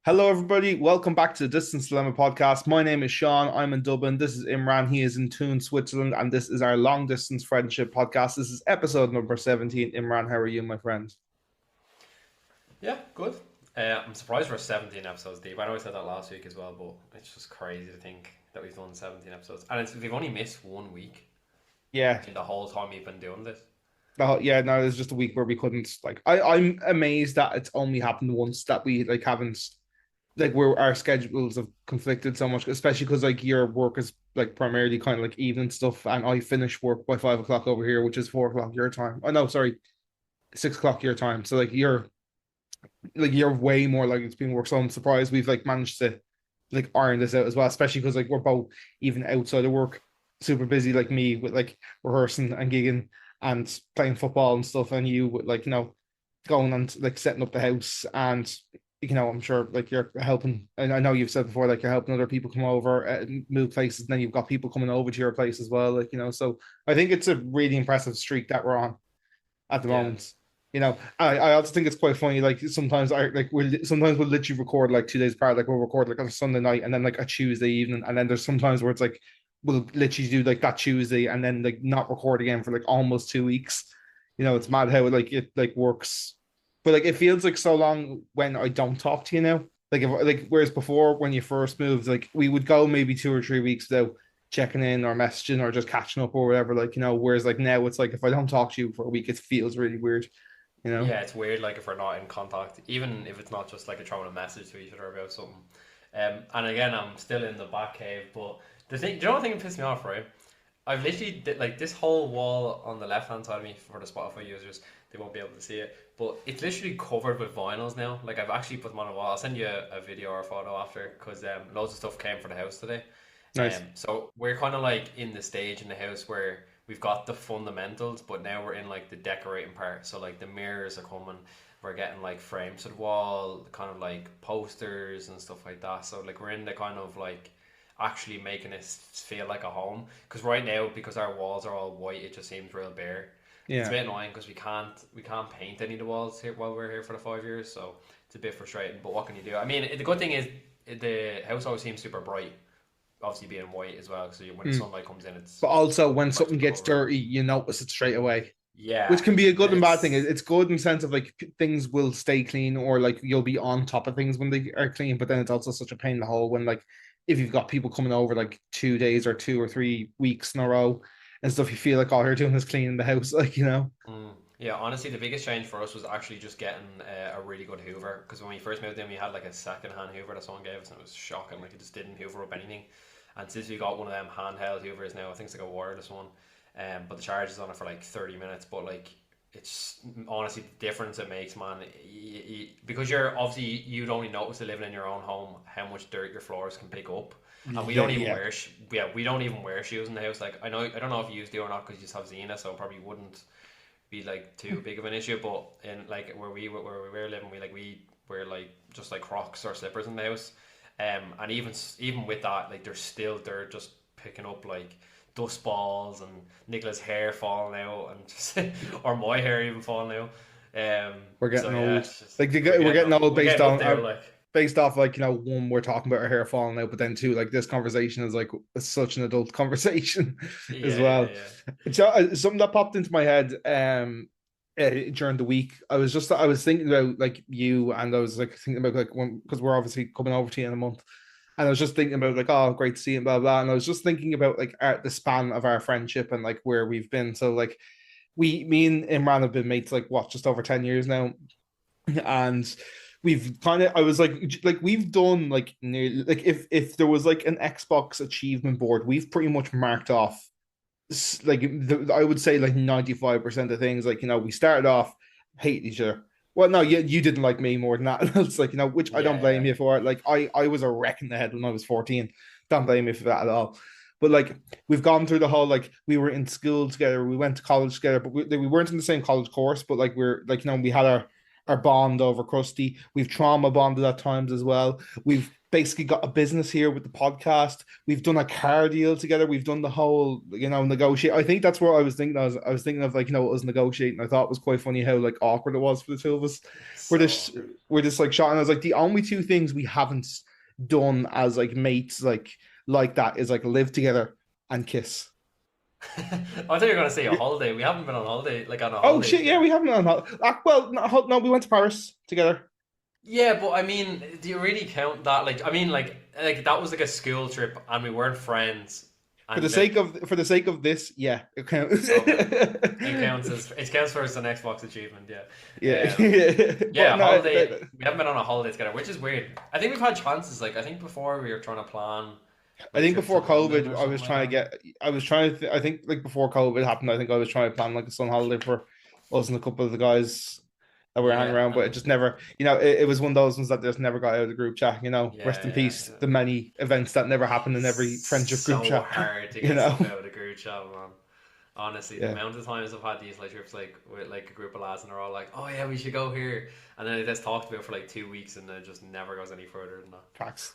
Hello, everybody. Welcome back to the Distance Dilemma podcast. My name is Shaun. I'm in Dublin. This is Imran. He is in Thun, Switzerland, and this is our long distance friendship podcast. This is episode number 17. Imran, how are you, my friend? Yeah, good. I'm surprised we're 17 episodes deep. I know I said that last week as well, but it's just crazy to think that we've done 17 episodes. And we've only missed 1 week Yeah. in the whole time we've been doing this. Yeah, no, it's just a week where we couldn't I'm amazed that it's only happened once that we haven't where our schedules have conflicted so much, especially because your work is primarily kind of evening stuff, and I finish work by 5 o'clock over here, which is 4 o'clock your time. Oh no, sorry, 6 o'clock your time. So you're way more like it's being work. So I'm surprised we've managed to iron this out as well, especially because we're both even outside of work super busy, like me with rehearsing and gigging and playing football and stuff, and you with going and setting up the house. And I'm sure you're helping, and I know you've said before you're helping other people come over, move places, and then you've got people coming over to your place as well, so I think it's a really impressive streak that we're on at the Yeah. moment. I also think it's quite funny. Sometimes sometimes we'll literally record 2 days apart. We'll record on a Sunday night and then a Tuesday evening, and then there's sometimes where it's we'll literally do that Tuesday and then not record again for almost 2 weeks. It's Mm. mad how it works, but it feels so long when I don't talk to you now. Whereas before when you first moved, we would go maybe 2 or 3 weeks without checking in or messaging or just catching up or whatever. Whereas now it's if I don't talk to you for a week, it feels really weird. You know? Yeah, it's weird, if we're not in contact, even if it's not just throwing a message to each other about something. And again, I'm still in the back cave, but do you know what thing that pissed me off, right? I've literally this whole wall on the left hand side of me for the Spotify users. They won't be able to see it, but it's literally covered with vinyls now. I've actually put them on a wall. I'll send you a video or a photo after because loads of stuff came for the house today. Nice. So we're kind of in the stage in the house where we've got the fundamentals, but now we're in the decorating part. So the mirrors are coming. We're getting frames to the wall, kind of posters and stuff like that. So we're in the kind of actually making it feel like a home. Because right now, because our walls are all white, it just seems real bare. It's a Yeah. bit annoying because we can't paint any of the walls here while we're here for the 5 years. So it's a bit frustrating. But what can you do? I mean, the good thing is the house always seems super bright. Obviously being white as well, so when the Mm. sunlight comes in, it's But also when nice something to gets cover it. dirty, you notice it straight away. Which Yeah, can be a good and and bad thing. it's It's good in the sense of things will stay clean, or you'll be on top of things when they are clean. But then it's also such a pain in the hole when if you've got people coming over 2 days or 2 or 3 weeks in a row and stuff, you feel all you're doing is cleaning the house, yeah. Honestly, the biggest change for us was actually just getting a really good Hoover. Because when we first moved in, we had a second-hand Hoover that someone gave us, and it was shocking. It just didn't Hoover up anything. And since we got one of them handheld Hoovers now, I think it's a wireless one. But the charge is on it for 30 minutes. But it's honestly the difference it makes, man. Because you'd only notice it living in your own home how much dirt your floors can pick up, and we Yeah, don't even yeah. wear we don't even wear shoes in the house. I don't know if you do or not because you just have Zena, so it probably wouldn't be too big of an issue. But in where we were living, we wear just Crocs or slippers in the house. And even with that, there's still dirt just picking up dust balls and Nicola's hair falling out and just or my hair even falling out. We're So getting yeah, old. it's just We're getting old we're based getting up on there based off one, we're talking about our hair falling out, but then two, this conversation is such an adult conversation as yeah, well. yeah, So something that popped into my head during the week, I was thinking about you, and I was thinking about when, because we're obviously coming over to you in a month, and I was just thinking about oh, great to see you, blah blah, and I was just thinking about the span of our friendship and where we've been. So me and Imran have been mates what, just over 10 years now, and we've kind of, I was we've done nearly, if there was an Xbox achievement board, we've pretty much marked off I would say 95% of things. We started off hating each other. Well, no, you didn't like me more than that. It's which I don't yeah, blame yeah. you for. I was a wreck in the head when I was 14. Don't blame me for that at all. But we've gone through the whole we were in school together, we went to college together, but we weren't in the same college course. But we're we had our bond over Krusty. We've trauma bonded at times as well. We've basically got a business here with the podcast. We've done a car deal together. We've done the whole, negotiate. I think that's what I was thinking. I was thinking of like, us negotiating. I thought it was quite funny how like awkward it was for the two of us. We're So just awkward. we're just like shot. And I was like, the only two things we haven't done as like mates, like that is like live together and kiss. I thought you were gonna say a holiday. We haven't been on holiday, like on a Oh holiday shit, yeah, together. we haven't done that. Well, no, we went to Paris together. Yeah, but I mean, do you really count that? Like, I mean, like that was like a school trip, and we weren't friends, For the and sake like, of for the sake of this, yeah, it counts. okay, it counts for as an Xbox achievement. Yeah, Yeah, but yeah, no, holiday. We haven't been on a holiday together, which is weird. I think we've had chances. Like, I think before we were trying to plan I like a think trip to before London COVID, or I was something like trying to that. get. I was trying to. I think like before COVID happened, I think I was trying to plan like a sun holiday for us and a couple of the guys that were hanging Yeah, around, but it and just never. It was one of those ones that just never got out of the group chat. yeah, Rest in yeah. peace. The many events that never happened in every friendship group So chat. hard to You get know. stuff out of the group chat, man. Honestly, the Yeah. amount of times I've had these like trips like with like a group of lads and they're all like, "Oh yeah, we should go here," and then it just talked about it for like 2 weeks and then it just never goes any further than that. Facts.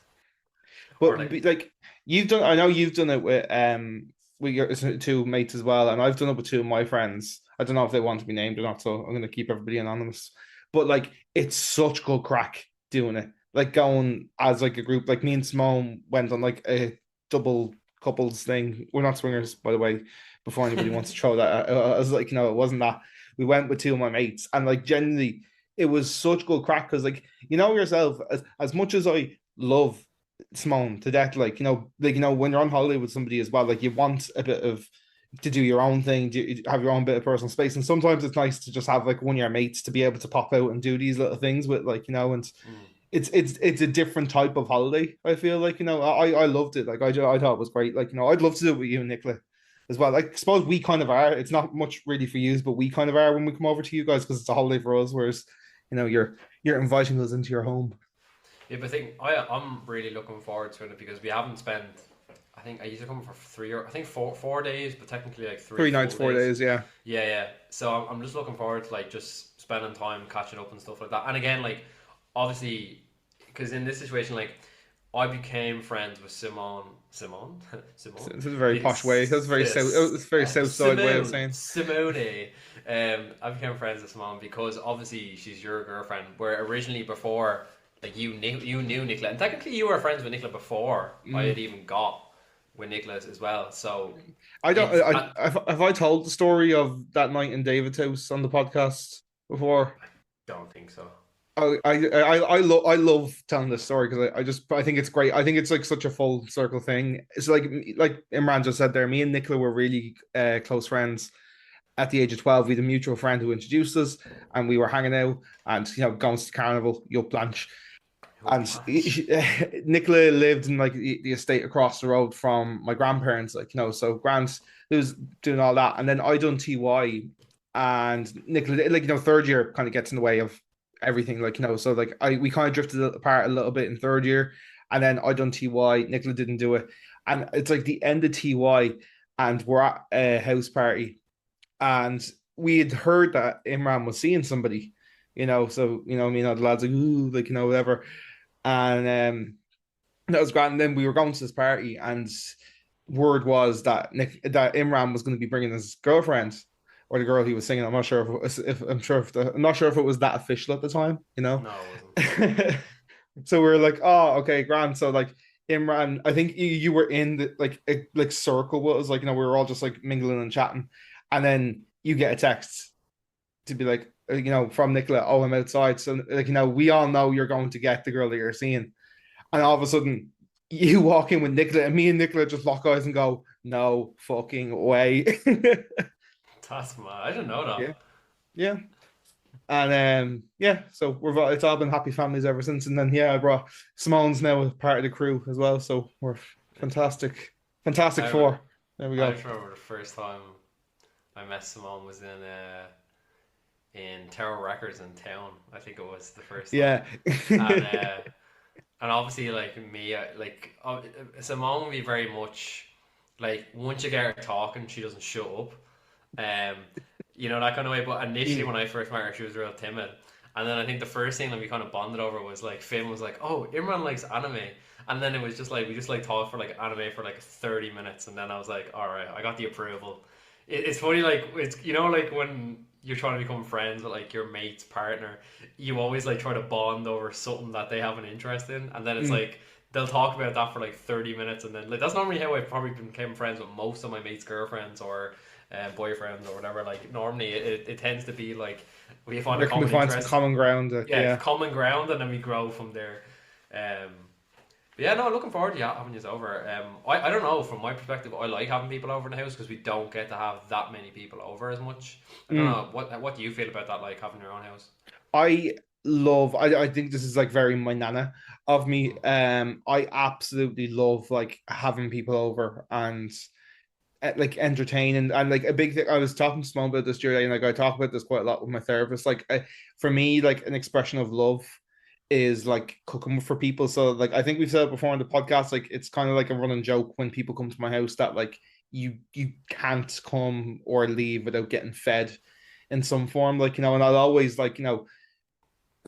Or But like, like you've done, I know you've done it with your two mates as well, and I've done it with two of my friends. I don't know if they want to be named or not, so I'm going to keep everybody anonymous. But like, it's such good crack doing it. Like going as like a group. Like me and Simone went on like a double couples thing. We're not swingers, by the way. Before anybody wants to throw that, I was like, it wasn't that. We went with two of my mates, and like genuinely, it was such good crack because like yourself, as much as I love Simone to death. When you're on holiday with somebody as well, like you want a bit of to do your own thing, have your own bit of personal space, and sometimes it's nice to just have like one of your mates to be able to pop out and do these little things with, and mm. it's a different type of holiday. I feel like I loved it. Like I thought it was great. Like I'd love to do it with you and Nicola as well. Like I suppose we kind of are. It's not much really for you, but we kind of are when we come over to you guys because it's a holiday for us. Whereas you're inviting us into your home. Yeah, but I'm really looking forward to it because we haven't spent. I think I used to come for 3 or I think four days, but technically like three 3 nights, full four days. days. Yeah. Yeah, yeah. So I'm just looking forward to like just spending time catching up and stuff like that. And again, like obviously, because in this situation, like I became friends with Simone, Simone, It's a very posh way. That's very south. yes, It's a very south side way of saying. Simone. I became friends with Simone because obviously she's your girlfriend. Where originally before, like you knew Nicola, and technically you were friends with Nicola before I had Mm. even got with Nicholas as well. So I don't. it's Have I told the story of that night in David's house on the podcast before? don't think so. I love telling this story because I think it's great. I think it's like such a full circle thing. It's like Imran just said there. Me and Nicola were really close friends at the age of 12. We had a mutual friend who introduced us, and we were hanging out and going to the carnival, Yup Blanche. Oh, And Blanche. Nicola lived in like the estate across the road from my grandparents, so Grant was doing all that, and then I done TY, and Nicola, third year kind of gets in the way of everything, so like we kind of drifted apart a little bit in third year, and then I done TY, Nicola didn't do it, and it's like the end of TY, and we're at a house party, and we had heard that Imran was seeing somebody, so me and the lads like, ooh, like whatever, and that was great. And then we were going to this party, and word was that that Imran was going to be bringing his girlfriend or the girl he was singing. I'm not sure if, it was, if I'm sure if I'm not sure if it was that official at the time. No, it wasn't. So we were like, oh, okay, grand. So like Imran, I think you were in the like circle with us, we were all just like mingling and chatting, and then you get a text to be like, from Nicola, oh, I'm outside. So like, we all know you're going to get the girl that you're seeing. And all of a sudden, you walk in with Nicola, and me and Nicola just lock eyes and go, "No fucking way!" That's mad. I didn't know that. Yeah, yeah, and yeah. So it's all been happy families ever since. And then yeah, I brought Simone's now a part of the crew as well. So we're fantastic, fantastic I remember. four. There we I go. just remember the first time I met Simone was in Tower Records in town. I think it was the first time, Yeah, and and obviously like me, Simone would be very much like once you get her talking, she doesn't shut up. Um, that kind of way. But initially, when I first met her, she was real timid, And then I think the first thing that we kind of bonded over was like Finn was like, "Oh, Imran likes anime," and then it was just like we just like talked for like anime for like 30 minutes, and then I was like, "All right, I got the approval." It's funny, like it's like when you're trying to become friends with like your mate's partner, you always like try to bond over something that they have an interest in, and then it's Mm. like they'll talk about that for like 30 minutes, and then like that's normally how I probably became friends with most of my mates' girlfriends or boyfriends or whatever. Like normally it tends to be like we find a Where can we common find some interest, common ground? yeah, Yeah. common ground, and then we grow from there. Um, but yeah, no, looking forward to having you over. I don't know, from my perspective, I like having people over in the house because we don't get to have that many people over as much. I don't Mm. know, what do you feel about that, like having your own house? I I think this is like very my nana of me. Mm. I absolutely love like having people over and like entertain and like a big thing. I was talking to Simone about this year, and like I talk about this quite a lot with my therapist. Like for me, like an expression of love is like cooking for people. So like I think we've said it before on the podcast, like it's kind of like a running joke when people come to my house that like you can't come or leave without getting fed in some form. Like, and I'll always like,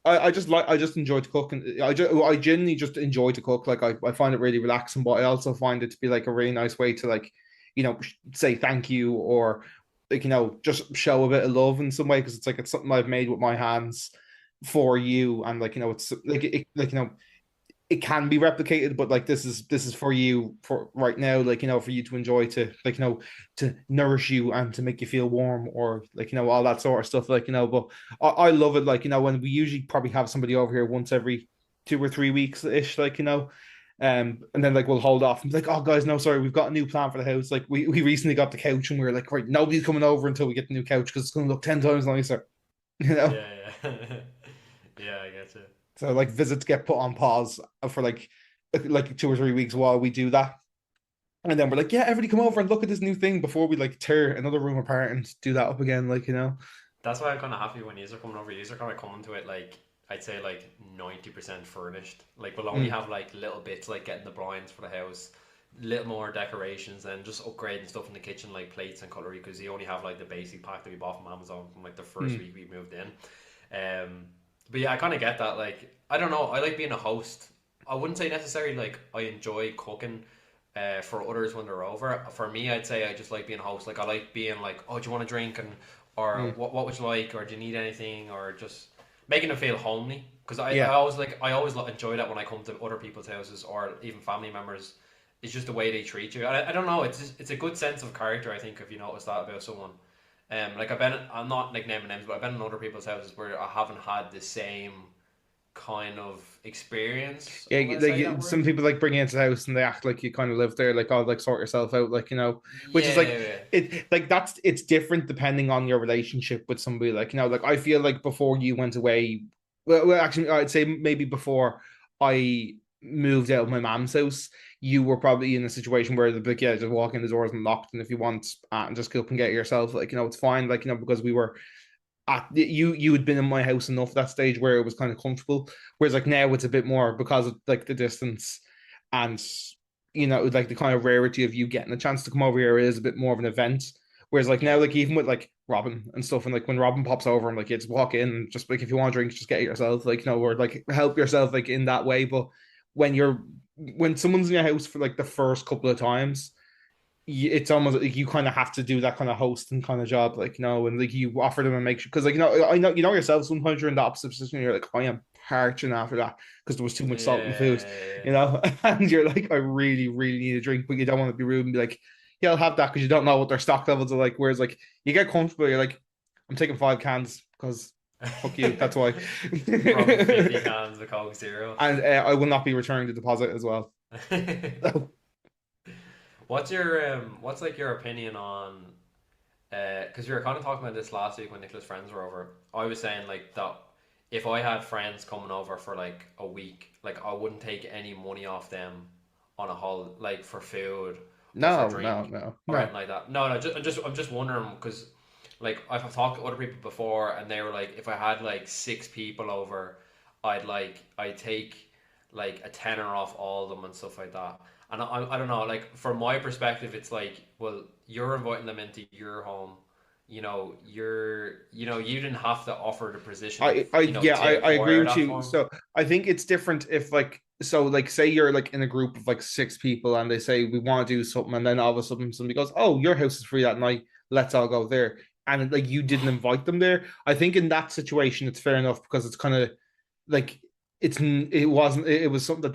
I just enjoy to cook, and I genuinely just enjoy to cook. Like I find it really relaxing, but I also find it to be like a really nice way to like, say thank you or like, just show a bit of love in some way because it's like it's something I've made with my hands for you, and like, it's like like, it can be replicated, but like this is for you for right now, like, for you to enjoy, to like, to nourish you and to make you feel warm, or like, all that sort of stuff, like, but I love it, like, when we usually probably have somebody over here once every 2 or 3 weeks ish, like, and then like we'll hold off and be like, oh guys, no, sorry, we've got a new plan for the house. Like we recently got the couch and we were like, right, nobody's coming over until we get the new couch because it's going to look 10 times nicer, you know. Yeah, yeah, yeah. I get you. So like visits get put on pause for like 2 or 3 weeks while we do that. And then we're like, yeah, everybody come over and look at this new thing before we like tear another room apart and do that up again, like, That's why I'm kind of happy when yous are coming over. Yous are kind of coming to it like I'd say like 90% furnished. Like we'll only Mm, have like little bits like getting the blinds for the house, little more decorations, and just upgrading stuff in the kitchen like plates and cutlery because you only have like the basic pack that we bought from Amazon from like the first mm, week we moved in. But yeah, I kind of get that. Like I don't know, I like being a host. I wouldn't say necessarily like I enjoy cooking. For others when they're over, for me, I'd say I just like being a host. Like I like being like, oh, do you want a drink, and or mm. what would you like, or do you need anything, or just making them feel homely. Because I Yeah. always like I always enjoy that when I come to other people's houses or even family members. It's just the way they treat you. I don't know. It's a good sense of character. I think if you notice that about someone. Like I'm not like naming names, but I've been in other people's houses where I haven't had the same kind of experience. Yeah, I'm gonna say that like word. some people like bring you into the house and they act like you kind of live there, like, oh, like sort yourself out, like, which is like Yeah, it like that's it's different depending on your relationship with somebody, like, like I feel like before you went away, well actually I'd say maybe before I moved out of my mom's house, you were probably in a situation where the like, yeah, just walk in, the doors unlocked, and if you want, and just go up and get it yourself, like, it's fine, like, because we were you had been in my house enough at that stage where it was kind of comfortable. Whereas like now it's a bit more because of like the distance and like the kind of rarity of you getting a chance to come over here is a bit more of an event. Whereas like now, yeah, like even with like Robin and stuff, and like when Robin pops over and like you just walk in and just like if you want drinks, just get it yourself, like or like help yourself like in that way. But when someone's in your house for like the first couple of times, it's almost like you kind of have to do that kind of hosting kind of job, like, and like you offer them and make sure, because like, I know, yourself, sometimes you're in the opposite position, you're like, I am parching after that because there was too much salt in the food, yeah, and you're like, I really really need a drink, but you don't want to be rude and be like, yeah, I'll have that, because you don't know what their stock levels are like. Whereas like you get comfortable, you're like, I'm taking 5 cans because fuck you, yeah. that's why. From 50 And cans of Coke Zero. I will not be returning the deposit as well. So, What's like your opinion on because we were kind of talking about this last week when Nicola's friends were over. I was saying like that if I had friends coming over for like a week, like I wouldn't take any money off them on a whole like for food or for no, no, drink no, or no. anything like that. No, no, I'm just wondering because like I've talked to other people before and they were like if I had like 6 people over, I'd take like a tenner off all of them and stuff like that. And I don't know, like from my perspective, it's like, well, you're inviting them into your home. you didn't have to offer the position of, yeah, to I agree acquire with that you. form. So I think it's different if like so like say you're like in a group of like six people and they say we want to do something and then all of a sudden somebody goes, oh, your house is free that night, let's all go there. And like you didn't invite them there. I think in that situation it's fair enough because it's kind of like it wasn't it was something that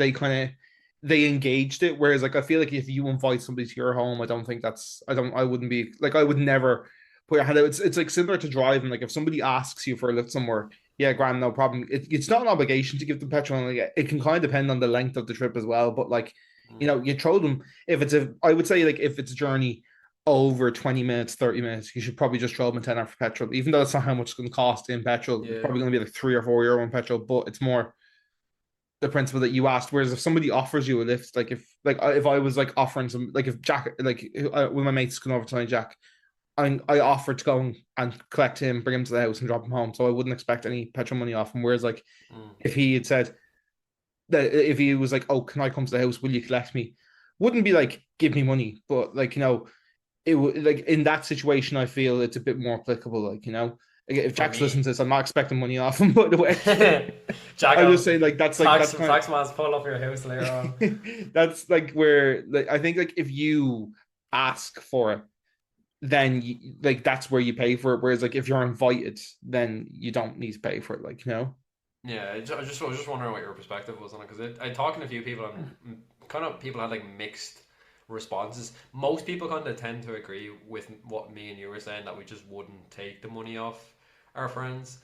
they engaged it. Whereas like I feel like if you invite somebody to your home, I don't think that's I wouldn't be like I would never put your hand out. It's like similar to driving. Like if somebody asks you for a lift somewhere, yeah, grand, no problem. It's not an obligation to give them petrol. And like, it can kind of depend on the length of the trip as well. But like, Mm. you throw them if it's a. I would say like if it's a journey over 20 minutes, 30 minutes, you should probably just throw them a tenner for petrol. Even though that's not how much it's going to cost in petrol, it's Yeah. probably going to be like €3 or €4 in petrol. But it's more the principle that you asked. Whereas if somebody offers you a lift, if I was like offering some like if Jack when my mates come over tonight, Jack, I offered to go and collect him, bring him to the house, and drop him home. So I wouldn't expect any petrol money off him. Whereas like Mm. if he had said that if he was like, "Oh, can I come to the house? Will you collect me?" Wouldn't be like give me money, but like it would like in that situation, I feel it's a bit more applicable. Like like, if For Jack's listening me, to this, I'm not expecting money off him. By the way, Jack, I'm just saying like tax that's kind tax man's pull up your house later on. of that's like where like I think like if you ask for it then like that's where you pay for it. Whereas like if you're invited, then you don't need to pay for it. Yeah, I was just wondering what your perspective was on it because I talking to a few people and kind of people had like mixed responses. Most people kind of tend to agree with what me and you were saying that we just wouldn't take the money off our friends.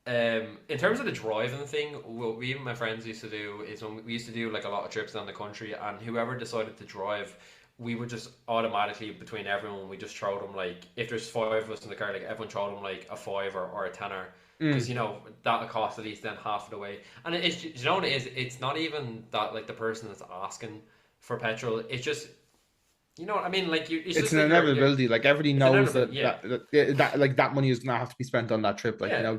In terms of the driving thing, what we and my friends used to do is when we used to do like a lot of trips down the country, and whoever decided to drive, we would just automatically between everyone we just throw them like if there's five of us in the car, like everyone throw them like a five or a tenner because Mm. that'll cost at least then half of the way. And it's you know what it is? It's not even that like the person that's asking for petrol. It's just you know what I mean. Like it's It's just an like you're inevitability. Like everybody it's knows inevitable. that Yeah, like that money is gonna have to be spent on that trip. yeah.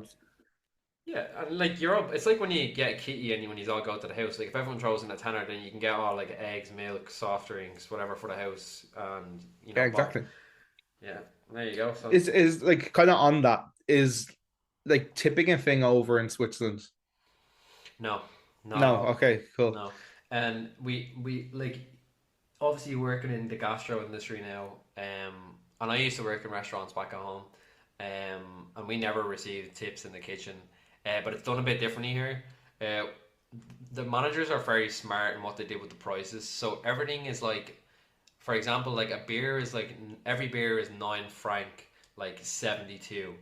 Yeah, and like you're up. It's like when you get a kitty and when you all go to the house. Like if everyone throws in a tenner, then you can get all like eggs, milk, soft drinks, whatever for the house, and Yeah, but exactly. yeah, there you go. So Is like kind of on that is like tipping a thing over in Switzerland. no, not at No, all. okay, cool. No, and we like obviously working in the gastro industry now. And I used to work in restaurants back at home. And we never received tips in the kitchen. But it's done a bit differently here. Uh, the managers are very smart in what they do with the prices. So everything is like, for example, like a beer is like every beer is 9 franc, like 72.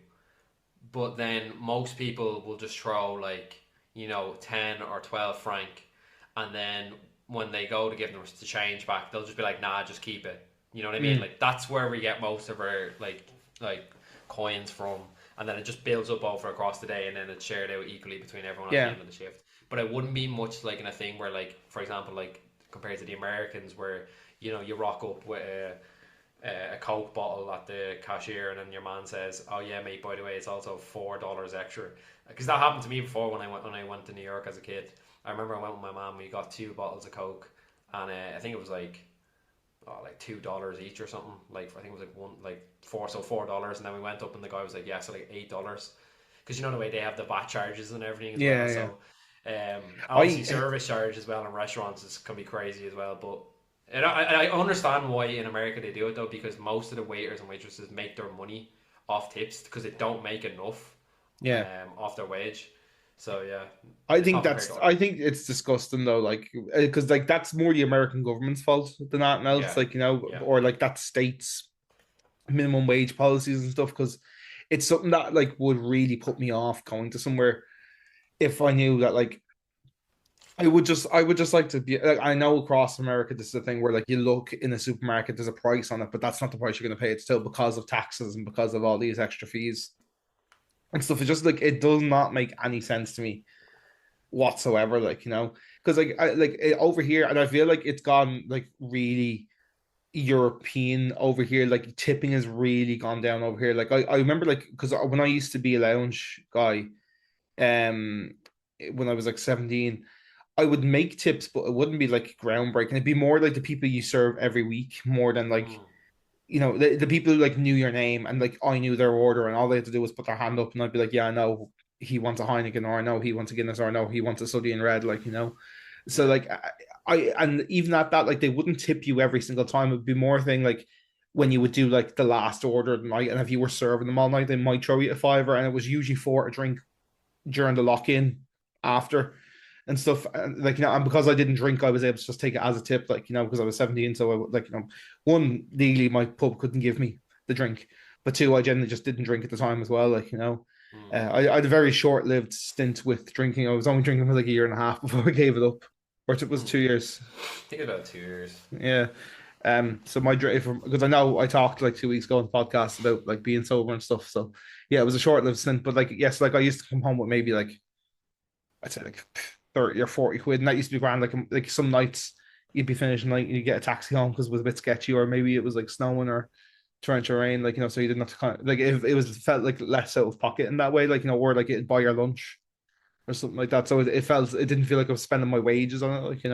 But then most people will just throw like 10 or 12 franc, and then when they go to give them the change back, they'll just be like, nah, just keep it. You know what I mean? Mm. Like that's where we get most of our like coins from, and then it just builds up over across the day, and then it's shared out equally between everyone at the Yeah, end of the shift. But it wouldn't be much like in a thing where, like, for example, like compared to the Americans, where you rock up with a Coke bottle at the cashier, and then your man says, "Oh yeah, mate. By the way, it's also $4 extra." Because that happened to me before when I went to New York as a kid. I remember I went with my mom. We got 2 bottles of Coke, and I think it was like $2 each or something. Like I think it was like one like four, so $4, and then we went up and the guy was like, yeah, so like $8, because the way they have the VAT charges and everything as well. yeah, yeah. So obviously I service charge as well in restaurants can be crazy as well. But and I understand why in America they do it though, because most of the waiters and waitresses make their money off tips because they don't make enough yeah. off their wage. So yeah, I it's think not compared to I think it's disgusting though, like because like that's more the American government's fault than anything else, yeah, like yeah. or like that state's minimum wage policies and stuff. Because it's something that like would really put me off going to somewhere if I knew that like I would just like to be like I know across America this is a thing where like you look in a supermarket, there's a price on it, but that's not the price you're going to pay. It's still because of taxes and because of all these extra fees and stuff. It's just like it does not make any sense to me whatsoever. Because over here, and I feel like it's gone like really European over here. Like tipping has really gone down over here. Like I remember like because when I used to be a lounge guy, um, when I was like 17. I would make tips, but it wouldn't be like groundbreaking. It'd be more like the people you serve every week, more than like Mm. the people like knew your name and like I knew their order and all they had to do was put their hand up and I'd be like, yeah, I know he wants a Heineken or I know he wants a Guinness or I know he wants a Suddy in red, like. So Yeah. like and even at that, like they wouldn't tip you every single time. It would be more thing like when you would do like the last order of the night and if you were serving them all night, they might throw you a fiver and it was usually for a drink during the lock-in after and stuff. And like, and because I didn't drink, I was able to just take it as a tip, like, because I was 17. So I would like, one, legally my pub couldn't give me the drink, but two, I generally just didn't drink at the time as well. Like. Mm. I had a very short-lived stint with drinking. I was only drinking for like a year and a half before I gave it up, or it was Mm. 2 years. I think about 2 years. Yeah. So my drive from because I know I talked like 2 weeks ago on the podcast about like being sober and stuff. So yeah, it was a short-lived stint, but like yes, like I used to come home with maybe like I'd say like 30 or 40 quid, and that used to be grand. Like some nights you'd be finishing like you get a taxi home because it was a bit sketchy, or maybe it was like snowing or torrential rain, like so you didn't have to kind of like if it was felt like less out of pocket in that way, like or like it'd buy your lunch or something like that. So it didn't feel like I was spending my wages on it, like.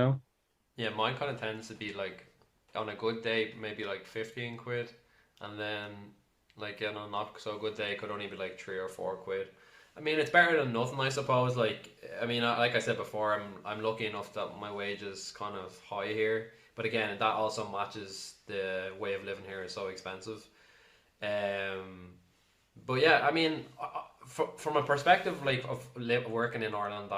Yeah, mine kind of tends to be like on a good day, maybe like 15 quid, and then like on a not so good day, it could only be like 3 or 4 quid. I mean, it's better than nothing, I suppose. Like, I mean, like I said before, I'm lucky enough that my wage is kind of high here. But again, that also matches the way of living here is so expensive. Um, but yeah, I mean, from a perspective like of working in Ireland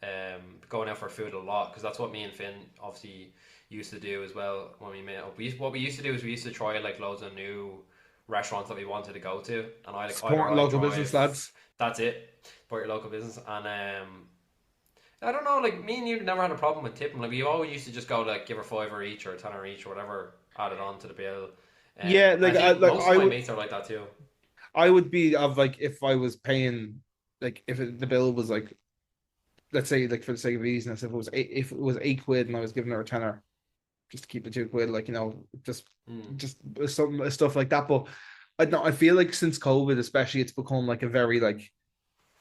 and going out for food a lot, because that's what me and Finn obviously used to do as well when we met up. What we used to do is we used to try like loads of new restaurants that we wanted to go to, and I like either Supporting I local business, drive. lads. That's it. Support your local business, and I don't know. Like me and you never had a problem with tipping. Like we always used to just go like give her fiver each or tenner each or whatever added on to the bill. Yeah, I like think most of my mates are like that too. I would be of like if I was paying like if the bill was like let's say like for the sake of easiness if it was 8 quid and I was giving her a tenner just to keep the 2 quid, like just Mm. just some stuff like that. But I don't know, I feel like since COVID especially it's become like a very like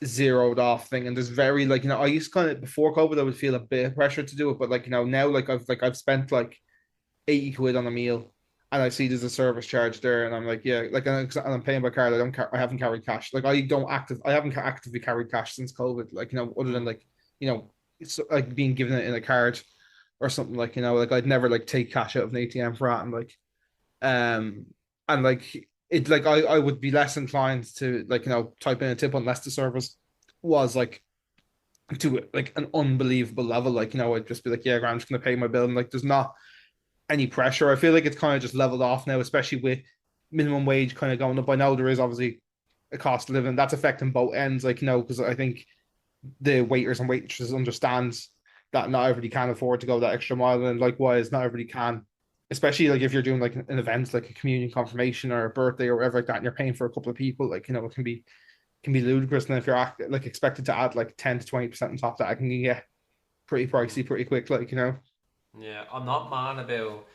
zeroed off thing, and there's very like I used to kind of before COVID I would feel a bit of pressure to do it, but like now like I've spent like 80 quid on a meal and I see there's a service charge there and I'm like yeah like and I'm paying by card. I haven't carried cash, like I haven't actively carried cash since COVID, like other than Mm. like it's like being given it in a card or something, like like I'd never like take cash out of an ATM for that, um and like it like I would be less inclined to like type in a tip unless the service was like to like an unbelievable level, like I'd just be like yeah I'm just gonna pay my bill, and like there's not any pressure. I feel like it's kind of just leveled off now, especially with minimum wage kind of going up. I know there is obviously a cost of living that's affecting both ends, like because I think the waiters and waitresses understands that not everybody can afford to go that extra mile, and likewise not everybody can, especially like if you're doing like an event like a communion confirmation or a birthday or whatever like that, and you're paying for a couple of people, like it can be ludicrous. And if you're like expected to add like 10 to 20% on top of that, it can get pretty Mm. pricey pretty quick, like. Yeah, I'm not mad about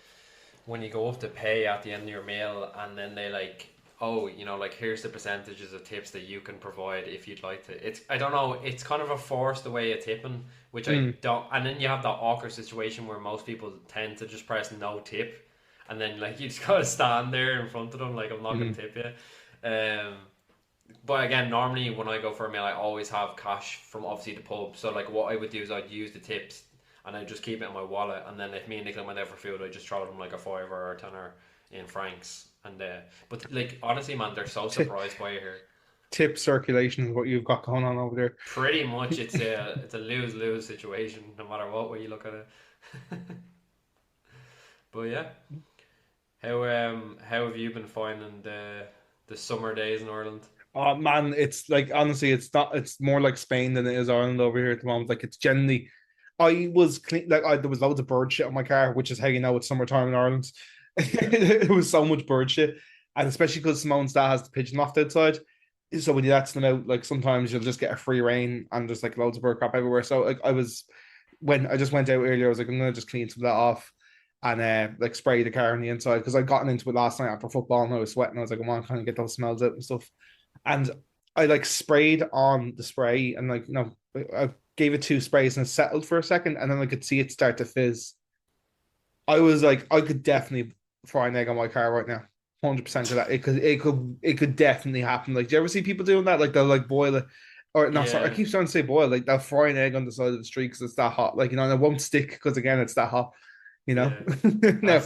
when you go up to pay at the end of your meal and then they like, oh, like here's the percentages of tips that you can provide if you'd like to. It's I don't know, it's kind of a forced way of tipping, which I Mm, don't. And then you have that awkward situation where most people tend to just press no tip, and then like you just gotta stand there in front of them like I'm not gonna mm. tip you. But again, normally when I go for a meal, I always have cash from obviously the pub. So like what I would do is I'd use the tips and I'd just keep it in my wallet. And then if me and Nicola went out for food, I'd just throw them like a fiver or a tenner in francs. And but like honestly, man, they're so Tip, surprised by it here. tip circulation is what you've got going on over there. Pretty much, it's a lose lose situation no matter what way you look at it. But yeah, how have you been finding the summer days in Ireland? Oh man, it's like honestly, it's not. It's more like Spain than it is Ireland over here at the moment. Like it's generally, I was clean. Like there was loads of bird shit on my car, which is how you know it's summertime in Ireland. It was so much bird shit, and especially because Simone's dad has the pigeon loft outside. So when you let them out, like sometimes you'll just get a free rain and there's like loads of bird crap everywhere. So like when I just went out earlier, I was like, I'm gonna just clean some of that off and like spray the car on the inside because I'd gotten into it last night after football and I was sweating. I was like, I want to kind of get those smells out and stuff. And I like sprayed on the spray and like I gave it two sprays and it settled for a second and then I could see it start to fizz. I was like, I could definitely fry an egg on my car right now. 100% of that. It could definitely happen. Like, do you ever see people doing that? Like they'll like boil it, or no, sorry, I Yeah, keep trying to say boil. Like they'll fry an egg on the side of the street because it's that hot. Like, and it won't stick because again it's that hot. You know. yeah. No,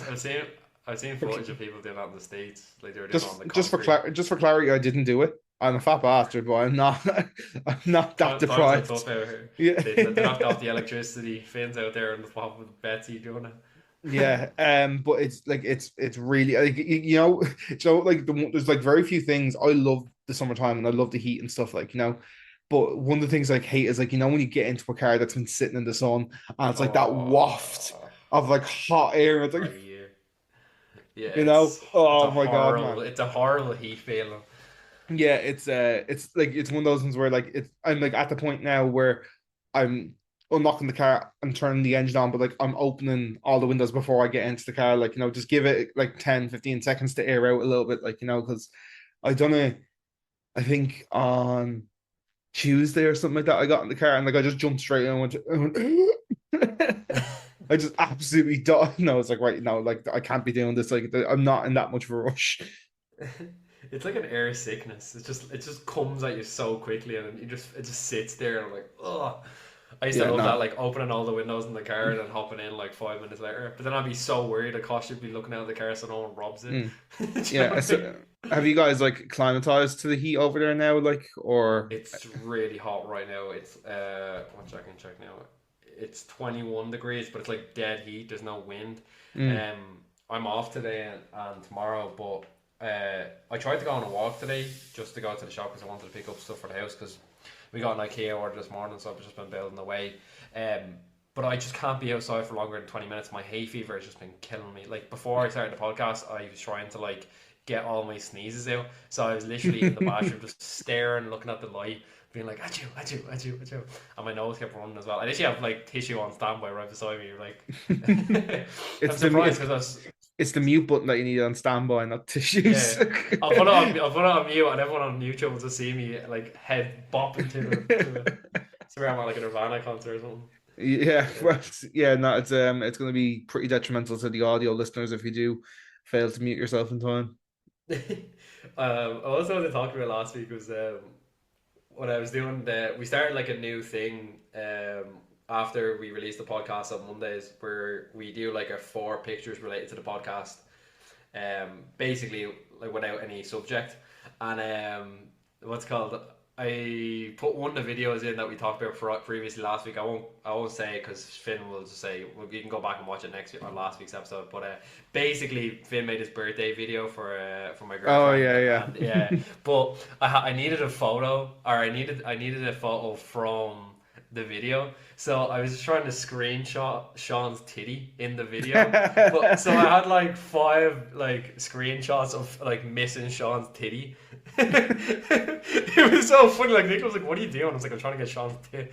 I've seen for, footage of people doing that in the States. Like they were doing it on just the just for concrete. just for clarity, I didn't do it. I'm a fat bastard, but I'm not. I'm not that Times are deprived. tough out here. Yeah. They knocked off the electricity. Finn's out there on the top with Betsy doing it. Yeah, but it's like it's really like so like there's like very few things I love the summertime and I love the heat and stuff like but one of the things I hate is like when you get into a car that's been sitting in the sun and it's like that waft Oh, of like hot air. It's like right here. Yeah, it's oh my God, man. it's a horrible heat feeling. Yeah, it's like it's one of those ones where like it's I'm like at the point now where I'm unlocking the car and turning the engine on, but like I'm opening all the windows before I get into the car, like just give it like 10-15 seconds to air out a little bit, like because I done it, I think on Tuesday or something like that. I got in the car and like I just jumped straight in and I just absolutely died. No, it's like right now, like I can't be doing this. Like I'm not in that much of a rush. It's like an air sickness. It just comes at you so quickly, and it just sits there. And I'm like, oh. I used to Yeah, love that, no. like opening all the windows in the car and then hopping in like 5 minutes later. But then I'd be so worried the cost should be looking out of the car so no one robs it. Mm. Do you know Yeah. what I mean? So, have you guys like climatized to the heat over there now, like, or It's really hot right now. It's one second, check now. It's 21 degrees, but it's like dead heat. There's no wind. mm, I'm off today and tomorrow, but I tried to go on a walk today just to go to the shop because I wanted to pick up stuff for the house because we got an IKEA order this morning, so I've just been building away. Um, but I just can't be outside for longer than 20 minutes. My hay fever has just been killing me. Like before I started the podcast, I was trying to like get all my sneezes out. So I was literally in the bathroom just staring, looking at the light, being like, achoo, achoo, achoo, achoo. And my nose kept running as well. I literally have like tissue on standby right beside me. Like, I'm it's the surprised because I was, it's the mute button that you need on standby, not tissues. yeah. I'll put it on mute, and everyone on YouTube will just see me like head bopping to it. Swear I'm at like a Nirvana concert or something. Yeah, Yeah. well, yeah, no, it's going to be pretty detrimental to the audio listeners if you do fail to mute yourself in time. I also wanted to talk about last week was what I was doing. We started like a new thing after we released the podcast on Mondays, where we do like a 4 pictures related to the podcast, basically like without any subject. And what's it called? I put one of the videos in that we talked about previously last week. I won't say it because Finn will just say, well, you can go back and watch it next week or last week's episode. But basically, Finn made his birthday video for my Oh girlfriend, yeah, yeah. and yeah. But I needed a photo, or I needed a photo from the video. So I was just trying to screenshot Sean's titty in the video. But so I had like 5 like screenshots of like missing Sean's titty. It was so funny. Like Nick was like, "What are you doing?" I was like, "I'm trying to get Sean's tit."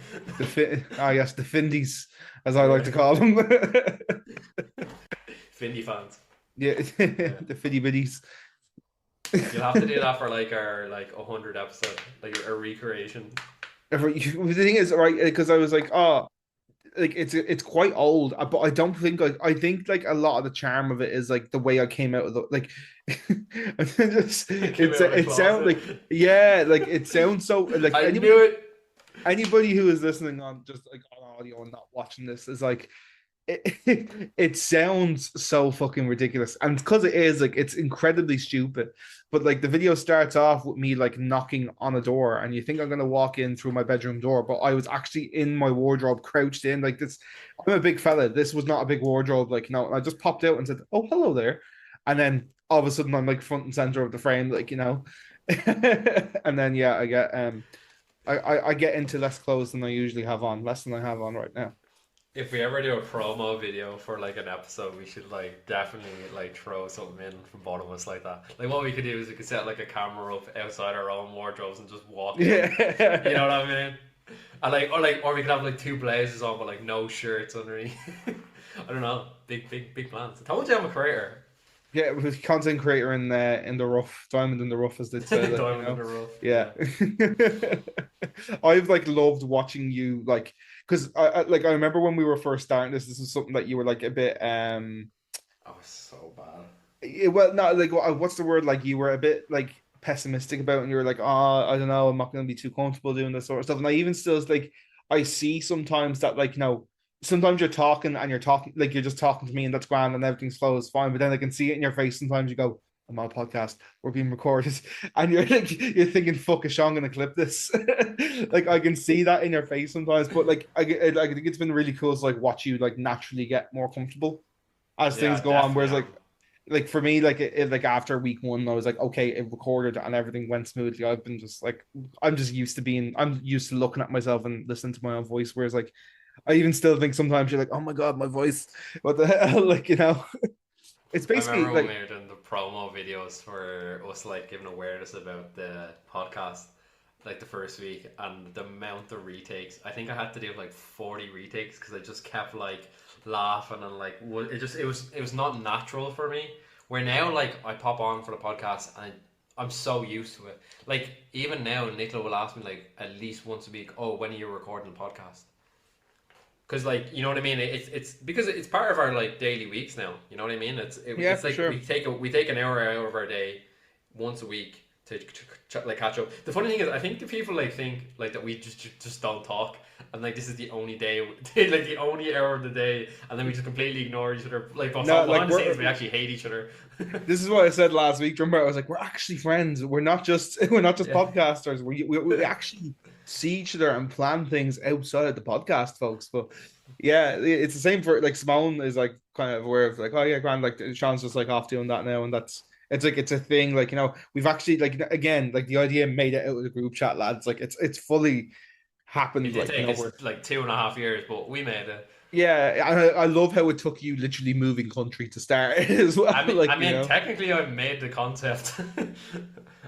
Yes, the Findies, as I like Yeah, to call them. Findy fans. Yeah, Yeah, the Fiddy Biddies. you'll have to do that for like our like 100 episode, like a recreation. The thing is, right, because I was like, oh, like it's quite old, but I don't think like I think like a lot of the charm of it is like the way I came out of the like Came out of the it sounds closet. like yeah, like it sounds so like I knew it. anybody who is listening on just like on audio and not watching this is like it sounds so fucking ridiculous. And because it is, like, it's incredibly stupid. But like the video starts off with me like knocking on a door, and you think I'm gonna walk in through my bedroom door, but I was actually in my wardrobe, crouched in like this. I'm a big fella. This was not a big wardrobe, like no. I just popped out and said, "Oh, hello there," and then all of a sudden I'm like front and center of the frame, like and then yeah, I get into less clothes than I usually have on, less than I have on right now. If we ever do a promo video for like an episode, we should like definitely like throw something in from both of us like that. Like what we could do is we could set like a camera up outside our own wardrobes and just walk in. You Yeah. know what I mean? And or we could have like 2 blazers on but like no shirts underneath. I don't know. Big plans. I told you I'm a creator. Yeah, with content creator in the rough, diamond in the rough, as they'd say, like Diamond in the rough. yeah. Yeah. I've like loved watching you, like, because I remember when we were first starting this. This was something that you were like a bit I was so bad. Well, no, like what's the word? Like you were a bit like pessimistic about, it and you were like, oh, I don't know, I'm not going to be too comfortable doing this sort of stuff. And I even still like I see sometimes that like sometimes you're talking and you're talking like you're just talking to me and that's grand and everything's flows fine, but then I can see it in your face. Sometimes you go, I'm on a podcast, we're being recorded, and you're like you're thinking, fuck, is Sean gonna clip this? Like I can see that in your face sometimes, but like I think it's been really cool to like watch you like naturally get more comfortable as things Yeah, go on. definitely Whereas am. like for me, like after week one, I was like, okay, it recorded and everything went smoothly. I've been just like, I'm used to looking at myself and listening to my own voice. Whereas like, I even still think sometimes you're like, oh my God, my voice, what the hell? Like, it's I basically remember when like, we were doing the promo videos for us, like giving awareness about the podcast, like the first week, and the amount of retakes. I think I had to do like 40 retakes because I just kept like laughing and like it was not natural for me. Where now, like I pop on for the podcast and I'm so used to it. Like even now, Nicola will ask me like at least once a week, "Oh, when are you recording the podcast?" Because like you know what I mean, it's because it's part of our like daily weeks now. You know what I mean? yeah, It's for like sure. we take an hour out of our day once a week to like catch up. The funny thing is, I think the people like think like that we just don't talk, and like this is the only day, like the only hour of the day, and then we just completely ignore each other. Like No, like behind the scenes, we actually hate each other. this is what I said last week. Remember, I was like, we're actually friends. We're not just we're not just Yeah. podcasters. We actually see each other and plan things outside of the podcast, folks. But yeah, it's the same for like Simone is like kind of aware of like, oh yeah, grand. Like Sean's just like off doing that now, and that's it's like it's a thing. Like we've actually like again like the idea made it out of the group chat, lads. Like it's fully It happened. did Like take us we're like 2.5 years, but we made it. yeah. I love how it took you literally moving country to start as well. Like I mean, technically, I made the concept.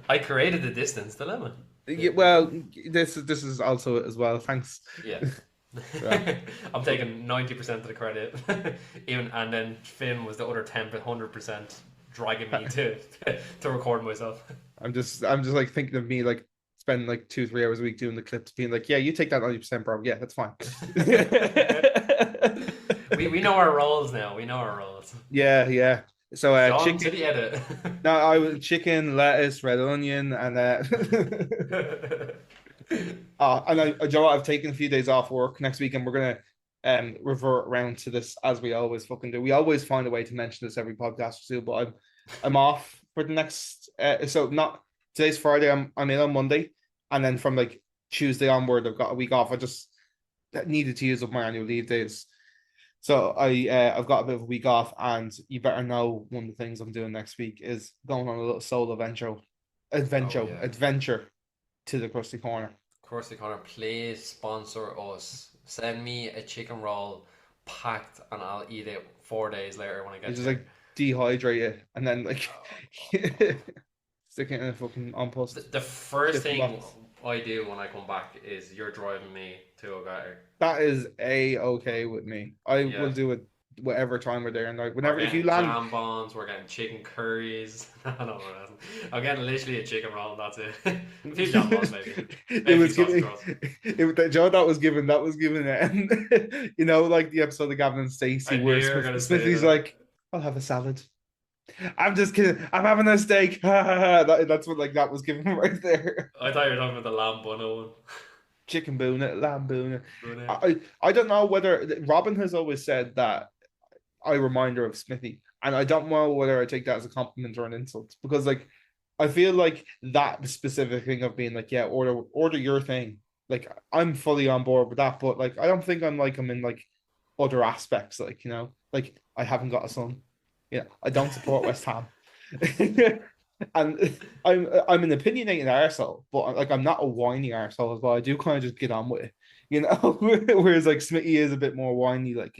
I created the distance dilemma. Yeah, well, this is also as well. Thanks. Yeah. Yeah, I'm taking 90% of the credit, even and then Finn was the other 100% dragging me to record myself. I'm just like thinking of me like spending like 2 3 hours a week doing the clips, being like, yeah, you take that 90%, bro. Yeah, that's fine. We know our roles now. We know our roles. Yeah, yeah. So Sean chicken. to the edit. No, I was chicken, lettuce, red onion, and and Joe, I've taken a few days off work next week, and we're gonna revert around to this as we always fucking do. We always find a way to mention this every podcast too, but I'm off for the next so not today's Friday, I'm in on Monday, and then from like Tuesday onward I've got a week off. I just needed to use up my annual leave days. So I've got a bit of a week off, and you better know one of the things I'm doing next week is going on a little solo Oh yeah. adventure to the Krusty Corner. Corsi Connor, please sponsor us. Send me a chicken roll packed, and I'll eat it 4 days later when I You get just there. like dehydrate it and then like stick it in a fucking on The, post the first 50 thing box. I do when I come back is you're driving me to O'Gara. That is a okay with me. I Yeah. will do it whatever time we're there. And like We're whenever if you getting land, jam buns, we're getting chicken curries. I don't know. I'm getting literally a chicken roll, and that's it. A few jam buns, maybe. it Maybe a few was sausage giving rolls. Joe that was given like the episode of Gavin and I Stacey knew where you were going to say Smithy's that. like, I'll have a salad. I'm just kidding. I'm having a steak. That's what like that was given right there. I thought you were talking about the lamb bun one. Chicken boona, lamb boona. Bun it. I don't know whether Robin has always said that I remind her of Smithy, and I don't know whether I take that as a compliment or an insult because like I feel like that specific thing of being like, yeah, order your thing. Like I'm fully on board with that, but like I don't think I'm like I'm in like other aspects, like like I haven't got a son. Yeah, I don't support West Ham. And I'm an opinionated arsehole, but like I'm not a whiny arsehole as well. I do kind of just get on with it. Whereas like Smitty is a bit more whiny, like.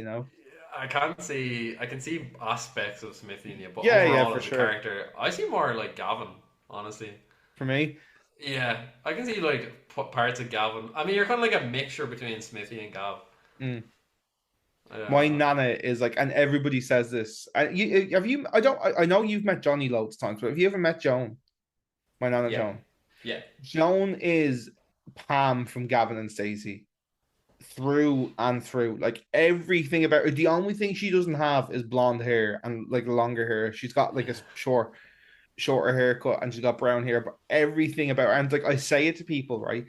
I can see aspects of Smithy in you, but Yeah, yeah, overall for as a sure. character, I see more like Gavin, honestly. For me, Yeah, I can see like parts of Gavin. I mean, you're kind of like a mixture between Smithy and Gav. mm. My Uh, nana is like, and everybody says this. Have you? I don't. I know you've met Johnny loads of times, but have you ever met Joan? My nana yeah, Joan. yeah. Joan is Pam from Gavin and Stacey. through and through. Like everything about her. The only thing she doesn't have is blonde hair and like longer hair. She's got like a shorter haircut and she's got brown hair, but everything about her, and like I say it to people, right?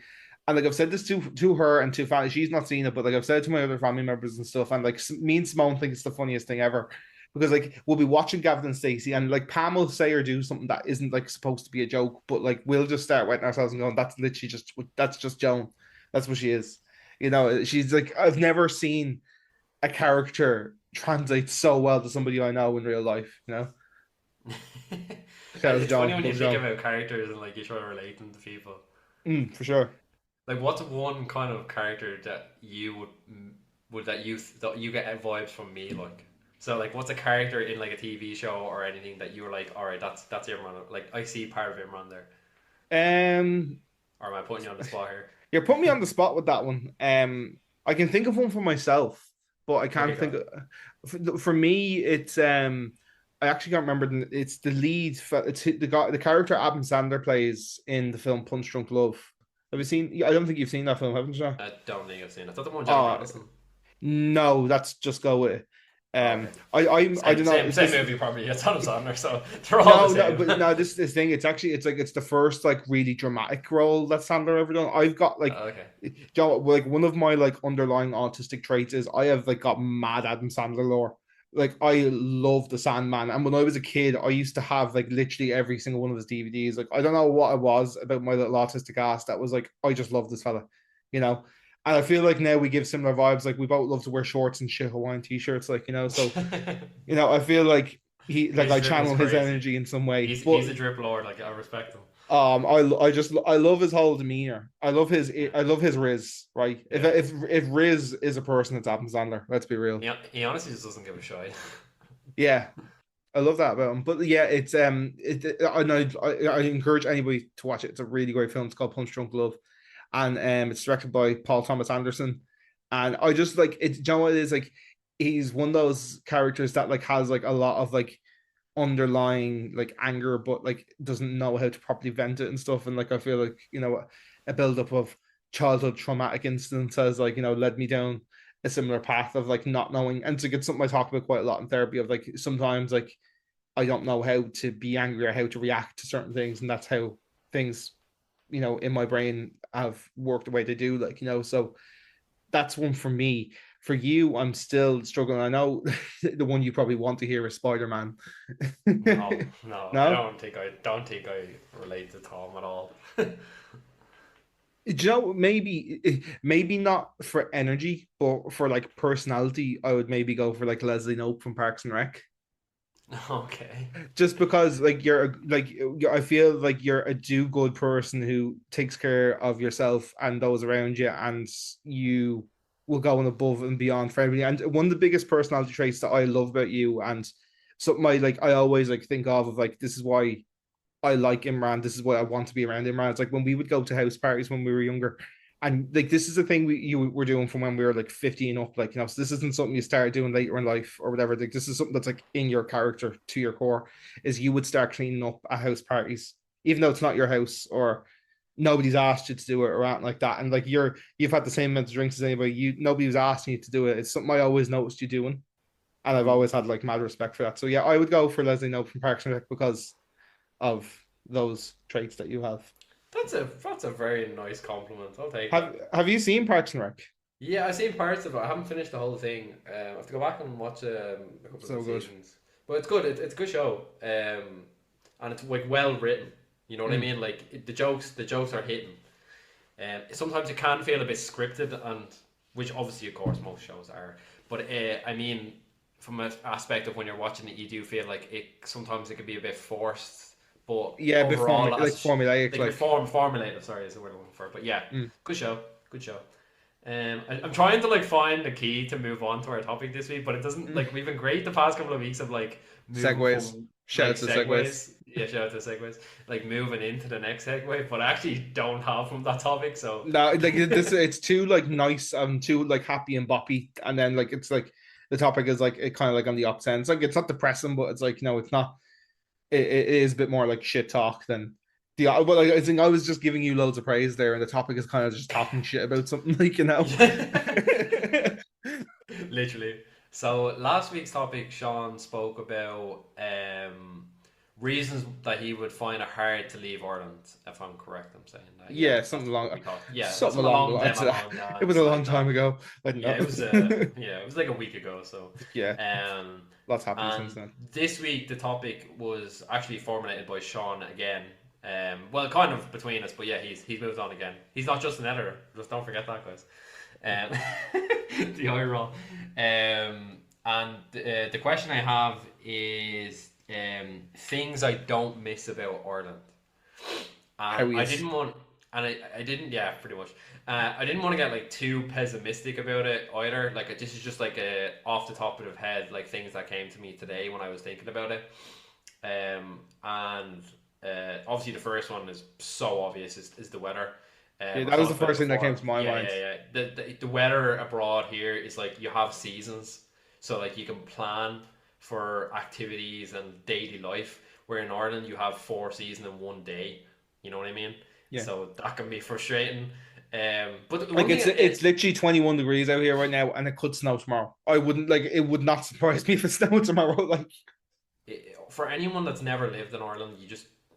And like I've said this to her and to family, she's not seen it, but like I've said it to my other family members and stuff, and like me and Simone think it's the funniest thing ever. Because like we'll be watching Gavin and Stacey, and like Pam will say or do something that isn't like supposed to be a joke, but like we'll just start wetting ourselves and going, "That's literally just Joan. That's what she is." You know, she's like I've never seen a character translate so well to somebody I know in real life. You know, shout out to It's funny John, when you love think John. about characters and like you try to relate them to people. For sure. Like, what's one kind of character that you would that you get vibes from me like? So, like, what's a character in like a TV show or anything that you were like, all right, that's Imran. Like, I see part of Imran there. Um, Or am I putting you on the spot here? you're putting me on the spot with that one. I can think of one for myself, but I Okay, can't go think on. of, for me. It's I actually can't remember. It's the lead. It's the guy, the character Adam Sandler plays in the film Punch Drunk Love. Have you seen? I don't think you've seen that film, haven't you? I don't think I've seen it. I thought the one with Jennifer Oh Aniston. no, that's Just Go With It. Oh, okay. I don't know. Same This movie probably. It's Adam Sandler, so they're all the No, no, same. but no, this thing. It's actually it's like it's the first like really dramatic role that Sandler ever done. I've got like, Okay. you know, like one of my like underlying autistic traits is I have like got mad Adam Sandler lore. Like I love the Sandman, and when I was a kid, I used to have like literally every single one of his DVDs. Like I don't know what it was about my little autistic ass that was like I just love this fella, you know. And I feel like now we give similar vibes. Like we both love to wear shorts and shit Hawaiian t-shirts, like you know. So I feel like His I drip is channel his crazy. energy in some way. He's But a drip lord. Like, I respect him. I love his whole demeanor. I love his Riz, right? Yeah. If Riz is a person, it's Adam Sandler. Let's be real. He honestly just doesn't give a shit. Yeah, I love that about him. But yeah, it's I know I encourage anybody to watch it. It's a really great film. It's called Punch Drunk Love, and it's directed by Paul Thomas Anderson. And I just like it. You know what it is like? He's one of those characters that like has like a lot of like underlying like anger, but like doesn't know how to properly vent it and stuff. And like I feel like a buildup of childhood traumatic incidents has like led me down a similar path of like not knowing. And to get something I talk about quite a lot in therapy of like sometimes like I don't know how to be angry or how to react to certain things, and that's how things in my brain have worked the way they do. Like so that's one for me. For you, I'm still struggling. I know the one you probably want to hear is Spider Man. No, no, I No, don't think I relate to Tom at all. do you know maybe not for energy, but for like personality, I would maybe go for like Leslie Knope from Parks and Rec. Okay. Just because like I feel like you're a do good person who takes care of yourself and those around you, and you will go on above and beyond for everybody. And one of the biggest personality traits that I love about you, and something I always like think of like this is why I like Imran. This is why I want to be around Imran. It's like when we would go to house parties when we were younger, and like this is the thing you were doing from when we were like 15 up. Like so this isn't something you started doing later in life or whatever. Like this is something that's like in your character to your core. Is you would start cleaning up at house parties, even though it's not your house or nobody's asked you to do it or anything like that. And like you've had the same amount of drinks as anybody. Nobody was asking you to do it. It's something I always noticed you doing, and I've Hmm. always had like mad respect for that. So yeah, I would go for Leslie Knope from Parks and Rec because of those traits that you have. That's a very nice compliment. I'll take that. Have you seen Parks and Rec? Yeah, I've seen parts of it. I haven't finished the whole thing. I have to go back and watch a couple of the So good. seasons. But it's good. It's a good show. And it's like well written. You know what I Mm. mean? Like the jokes are hitting. Sometimes it can feel a bit scripted, and which obviously, of course, most shows are. But I mean, from an aspect of when you're watching it, you do feel like sometimes it can be a bit forced. But Yeah, a bit overall, like formulaic, like a bit like. formulated. Sorry, is the word I'm looking for. But yeah, Mm. good show. Good show. I'm trying to like find the key to move on to our topic this week, but it doesn't Mm. like we've been great the past couple of weeks of like moving Segways. from Shout like out to segways. segues. Yeah, shout out to segues. Like moving into the next segue, but I actually don't have from that topic, so No, like this, it's too like nice and too like happy and boppy, and then like it's like the topic is like it kind of like on the opposite end. It's like it's not depressing, but it's like it's not. It is a bit more like shit talk than well, like, I think I was just giving you loads of praise there, and the topic is kind of just talking shit about something, like, you know. Literally. So last week's topic, Sean spoke about reasons that he would find it hard to leave Ireland. If I'm correct, I'm saying that. Yeah, Yeah, that's what we thought. Yeah, that's something some along the along them lines of that. along It was lines a long like time that. ago. I don't Yeah, it was know. it was like a week ago. So, Yeah, um, lots happened since and then. this week the topic was actually formulated by Sean again. Well, kind of between us, but yeah, he's moved on again. He's not just an editor. Just don't forget that, guys. The eye roll. And the question I have is things I don't miss about Ireland. How I is didn't want, and I didn't, yeah, pretty much. I didn't want to get like too pessimistic about it either. Like this is just like a off the top of the head, like things that came to me today when I was thinking about it. And obviously the first one is so obvious is the weather. yeah, I've that was the talked about it first thing that came before. to my Yeah, mind. yeah, yeah. The weather abroad here is like you have seasons, so like you can plan for activities and daily life. Where in Ireland you have four seasons in one day. You know what I mean? Yeah. So that can be frustrating. But the Like one thing, it's literally 21 degrees out here right now, and it could snow tomorrow. I wouldn't like it would not surprise me if it snowed tomorrow. Like, for anyone that's never lived in Ireland,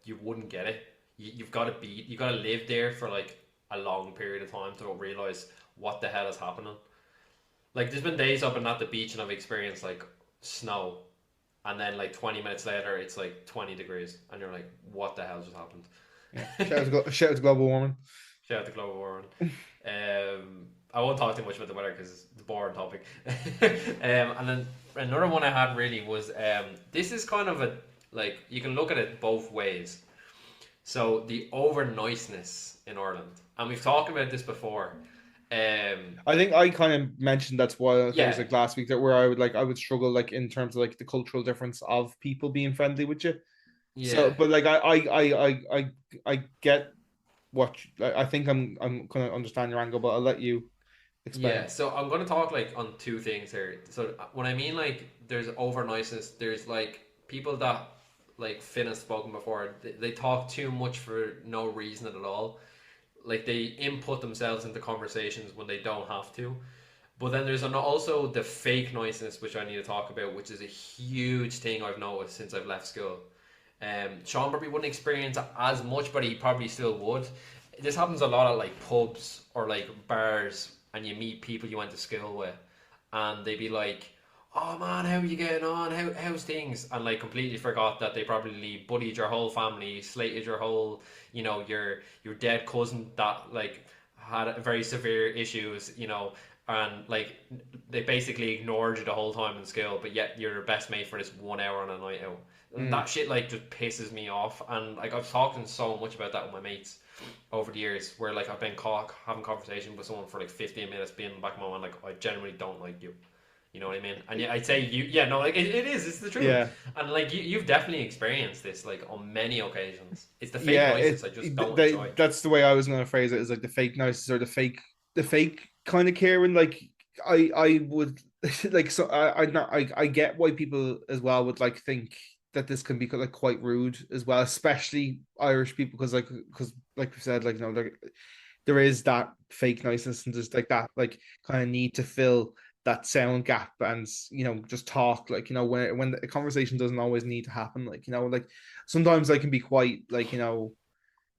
you wouldn't get it. You got to live there for like a long period of time to realize what the hell is happening. Like there's been days up and at the beach and I've experienced like snow, and then like 20 minutes later it's like 20 degrees, and you're like, what the hell just happened? yeah, shout out to global warming. Shout out to global warming. I won't talk too much about the weather because it's the boring topic. And then another one I had really was this is kind of a like you can look at it both ways. So the over niceness in Ireland, and we've talked about this before. I think I kind of mentioned that's why there's Yeah, like last week that where I would struggle like in terms of like the cultural difference of people being friendly with you. So, yeah, but like I get I think I'm gonna understand your angle, but I'll let you yeah. explain. So I'm going to talk like on two things here. So when I mean like there's over niceness, there's like people that like Finn has spoken before. They talk too much for no reason at all. Like they input themselves into conversations when they don't have to. But then there's also the fake niceness, which I need to talk about, which is a huge thing I've noticed since I've left school. Sean probably wouldn't experience it as much, but he probably still would. This happens a lot at like pubs or like bars, and you meet people you went to school with, and they be like, "Oh man, how are you getting on? How's things?" And like completely forgot that they probably bullied your whole family, slated your whole, your dead cousin that like had very severe issues, and like they basically ignored you the whole time in school, but yet you're your best mate for this 1 hour on a night out. And Mm. that shit like just pisses me off, and like I've talked so much about that with my mates over the years, where like I've been caught having conversation with someone for like 15 minutes, being in the back of my mind like I generally don't like you. You know what I mean? And yeah, I'd say you, yeah, no, like it is, it's the truth. Yeah, And like you've definitely experienced this like on many occasions. It's the fake yeah. noises I just don't enjoy. That's the way I was gonna phrase it. Is like the fake niceness or the fake kind of caring. Like I would like so I not I get why people as well would like think that this can be like quite rude as well, especially Irish people because like we said like there is that fake niceness and just like that like kind of need to fill that sound gap and just talk like when the conversation doesn't always need to happen like like sometimes I can be quite like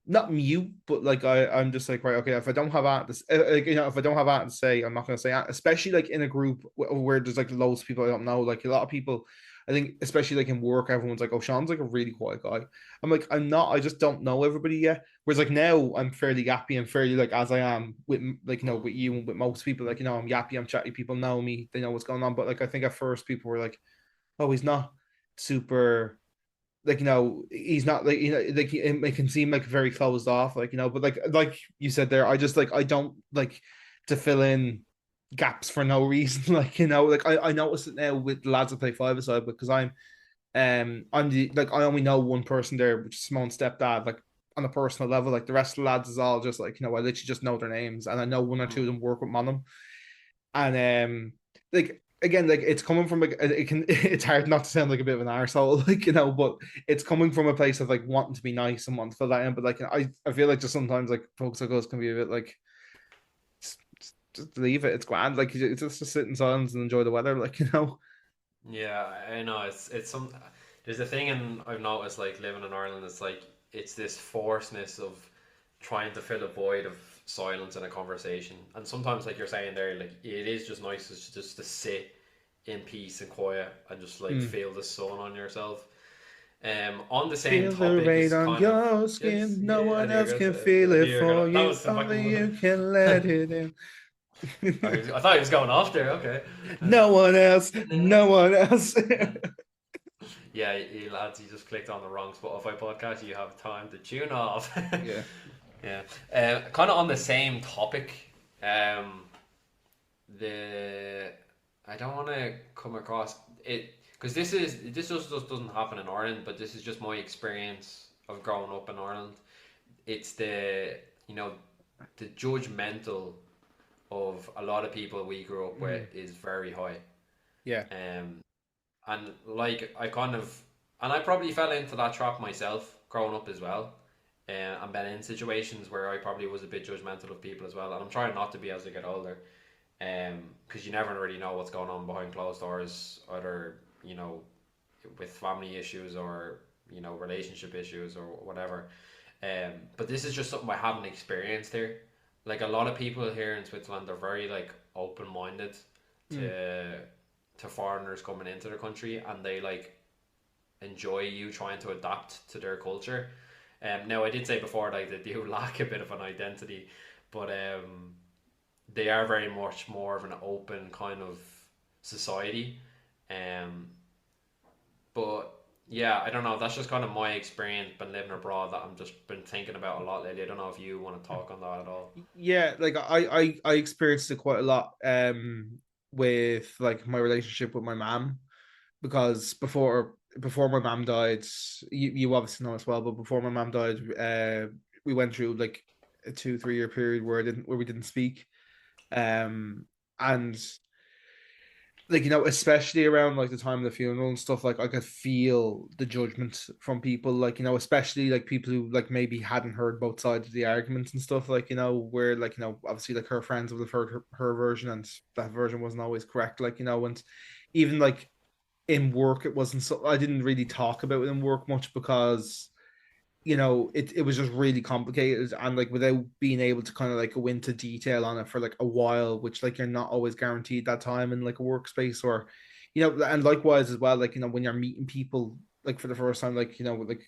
not mute, but like I'm just like right, okay. If I don't have that, like, if I don't have that to say, I'm not going to say that. Especially like in a group where there's like loads of people I don't know. Like a lot of people, I think, especially like in work, everyone's like, "Oh, Sean's like a really quiet guy." I'm like, I'm not. I just don't know everybody yet. Whereas like now, I'm fairly yappy and fairly like as I am with like Mm. with you and with most people. Like I'm yappy, I'm chatty. People know me. They know what's going on. But like I think at first people were like, "Oh, he's not super." Like he's not like like it can seem like very closed off like but like you said there I don't like to fill in gaps for no reason like like I notice it now with the lads that play five aside because I'm the like I only know one person there, which is Simone's stepdad, like on a personal level. Like the rest of the lads is all just like I literally just know their names and I know one or two Mm. of them work with Monum. And like again, like it's coming from like it can it's hard not to sound like a bit of an arsehole, like but it's coming from a place of like wanting to be nice and wanting to fill that in. But like I feel like just sometimes like folks like us can be a bit like just leave it. It's grand. Like you just sit in silence and enjoy the weather. Like Yeah, I know it's some. There's a thing, and I've noticed like living in Ireland. It's like it's this forcedness of trying to fill a void of silence in a conversation, and sometimes like you're saying there, like it is just nice just to sit in peace and quiet and just like mm. feel the sun on yourself. On the same Feel the topic rain is on kind of your yes, skin. No yeah. one There else goes. can feel it Here, for that you. was the Only fucking. you can let it in. I thought he was going off there. Okay. No one else. No one else. Yeah, you lads, you just clicked on the wrong Spotify podcast. You have time to tune off. Yeah. Yeah. Kind of on the same topic. Um, the I don't want to come across it because this just doesn't happen in Ireland, but this is just my experience of growing up in Ireland. It's you know the judgmental of a lot of people we grew up with Mm. is very high. Yeah. Um, and like and I probably fell into that trap myself growing up as well. And been in situations where I probably was a bit judgmental of people as well, and I'm trying not to be as I get older, because you never really know what's going on behind closed doors, either with family issues or relationship issues or whatever. But this is just something I haven't experienced here. Like a lot of people here in Switzerland are very like open minded Mm. to foreigners coming into their country, and they like enjoy you trying to adapt to their culture. Now I did say before like they do lack a bit of an identity, but they are very much more of an open kind of society. Um, but yeah, I don't know. That's just kind of my experience been living abroad that I'm just been thinking about a lot lately. I don't know if you want to talk on that at all. Yeah, like I experienced it quite a lot with like my relationship with my mom because before my mom died, you obviously know as well, but before my mom died, we went through like a 2 3 year period where we didn't speak. Um and like especially around like the time of the funeral and stuff, like I could feel the judgment from people, like especially like people who like maybe hadn't heard both sides of the arguments and stuff, like where like obviously like her friends would have heard her version and that version wasn't always correct, like and even like in work it wasn't, so I didn't really talk about it in work much because it was just really complicated, and like without being able to kind of like go into detail on it for like a while, which like you're not always guaranteed that time in like a workspace, or and likewise as well, like when you're meeting people like for the first time, like like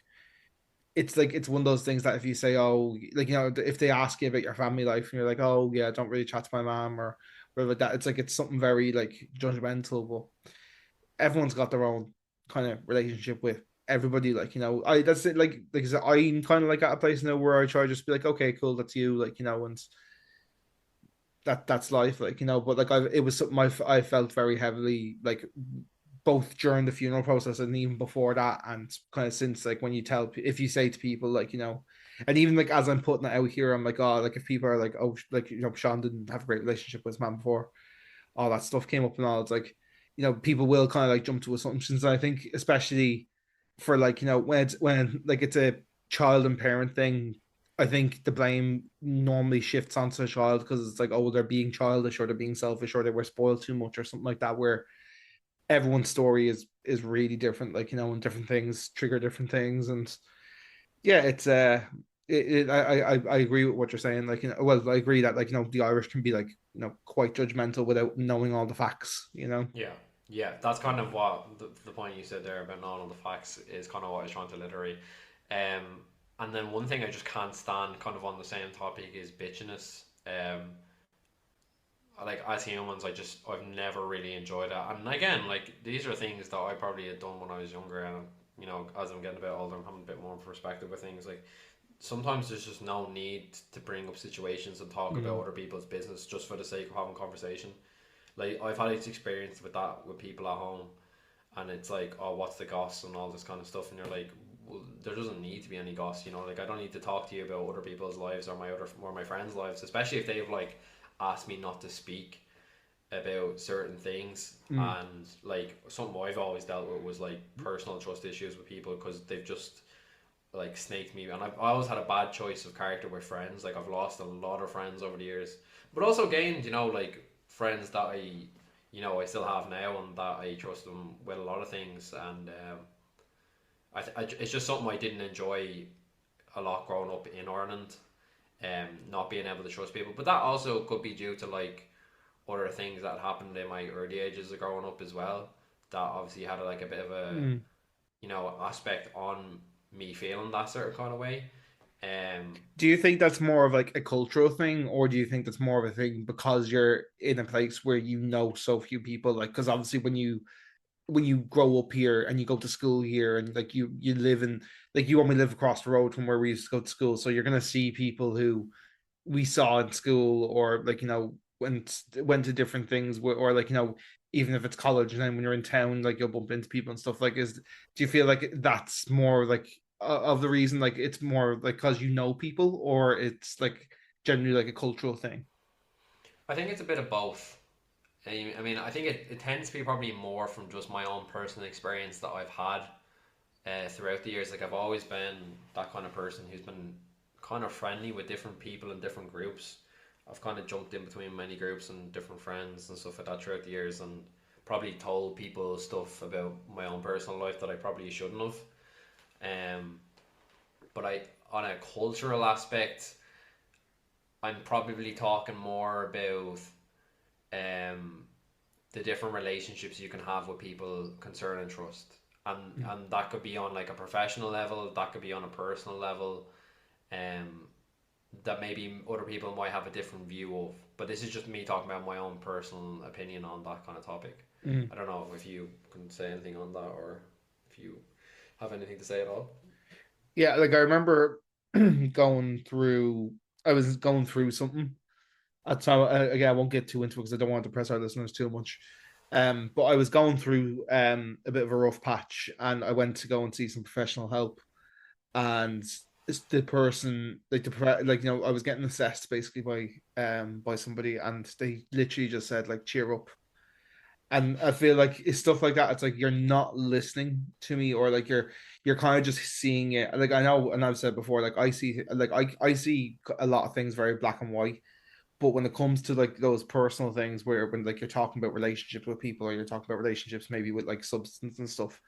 it's one of those things that if you say, oh, like if they ask you about your family life and you're like, oh yeah, I don't really chat to my mom or whatever, like that, it's like it's something very like judgmental, but everyone's got their own kind of relationship with everybody. Like, I that's it. Like I said, I'm kind of like at a place now where I try to just be like, okay, cool, that's you. Like, and that's life. Like, but like it was something I felt very heavily like both during the funeral process and even before that, and kind of since like when you if you say to people like and even like as I'm putting it out here, I'm like, oh, like if people are like, oh, like Sean didn't have a great relationship with his man before, all that stuff came up and all, it's like, people will kind of like jump to assumptions. And I think especially for like, when like it's a child and parent thing, I think the blame normally shifts onto the child because it's like, oh, they're being childish or they're being selfish or they were spoiled too much or something like that, where everyone's story is really different, like, and different things trigger different things. And yeah, it's I agree with what you're saying. Like, well, I agree that like the Irish can be like quite judgmental without knowing all the facts. Yeah, yeah, that's kind of what the point you said there about knowing all the facts is kind of what I was trying to literate. Um, and then one thing I just can't stand, kind of on the same topic, is bitchiness. Like as humans, I've never really enjoyed it. And again, like these are things that I probably had done when I was younger, and as I'm getting a bit older, I'm having a bit more perspective with things. Like sometimes there's just no need to bring up situations and talk about Mm. other people's business just for the sake of having conversation. Like I've had this experience with that with people at home, and it's like, oh, what's the goss and all this kind of stuff, and you're like, well, there doesn't need to be any goss, Like I don't need to talk to you about other people's lives or my friends' lives, especially if they've like asked me not to speak. about certain things, Mm. and like something I've always dealt with was like personal trust issues with people because they've just like snaked me, and I always had a bad choice of character with friends. Like I've lost a lot of friends over the years, but also gained, like friends that I still have now, and that I trust them with a lot of things. And it's just something I didn't enjoy a lot growing up in Ireland, not being able to trust people. But that also could be due to like other things that happened in my early ages of growing up as well. That obviously had like a bit of a Mm. aspect on me feeling that certain kind of way. Um, Do you think that's more of like a cultural thing, or do you think that's more of a thing because you're in a place where you know so few people? Like, because obviously when you grow up here and you go to school here and like you live in like you only live across the road from where we used to go to school, so you're gonna see people who we saw in school or like went to different things or like even if it's college and then when you're in town like you'll bump into people and stuff like is do you feel like that's more like of the reason like it's more like because you know people or it's like generally like a cultural thing. I think it's a bit of both. I mean, I think it tends to be probably more from just my own personal experience that I've had throughout the years. Like I've always been that kind of person who's been kind of friendly with different people in different groups. I've kind of jumped in between many groups and different friends and stuff like that throughout the years, and probably told people stuff about my own personal life that I probably shouldn't have. Um, but on a cultural aspect, I'm probably talking more about um, the different relationships you can have with people, concern and trust, and that could be on like a professional level, that could be on a personal level, um, that maybe other people might have a different view of. But this is just me talking about my own personal opinion on that kind of topic. Mm. I don't know if you can say anything on that, or if you have anything to say at all. Yeah, like I remember going through I was going through something at the time. Again, I won't get too into it because I don't want to depress our listeners too much. But I was going through a bit of a rough patch, and I went to go and see some professional help. And it's the person, like like I was getting assessed basically by somebody, and they literally just said like cheer up. And I feel like it's stuff like that. It's like you're not listening to me, or like you're kind of just seeing it. Like I know, and I've said before, like I see a lot of things very black and white, but when it comes to like those personal things where when like you're talking about relationships with people or you're talking about relationships maybe with like substance and stuff,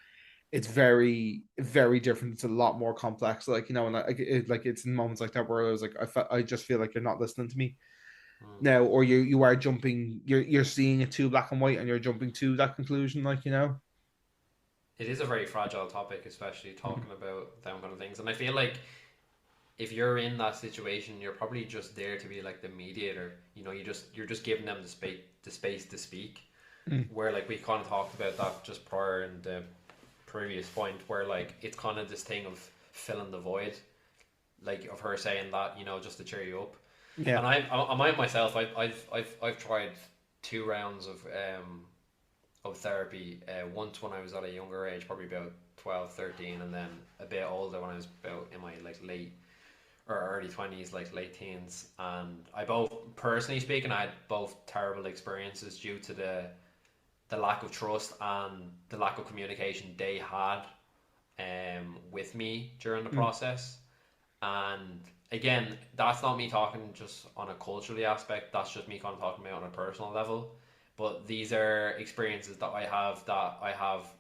it's very very different. It's a lot more complex. Like and like it's in moments like that where I was like I just feel like you're not listening to me Mm. now, or you are jumping. You're seeing it too black and white and you're jumping to that conclusion. It is a very fragile topic, especially talking about them kind of things. And I feel like if you're in that situation, you're probably just there to be like the mediator. You're just giving them the space to speak. Mm. Where like we kind of talked about that just prior in the previous point, where like it's kind of this thing of filling the void, like of her saying that just to cheer you up. Yeah. And I might myself, I've tried 2 rounds of therapy. Once when I was at a younger age, probably about 12, 13, and then a bit older when I was about in my like late or early 20s, like late teens. And I both, personally speaking, I had both terrible experiences due to the lack of trust and the lack of communication they had with me during the Mm. process. And again, that's not me talking just on a culturally aspect, that's just me kind of talking about on a personal level. But these are experiences that I have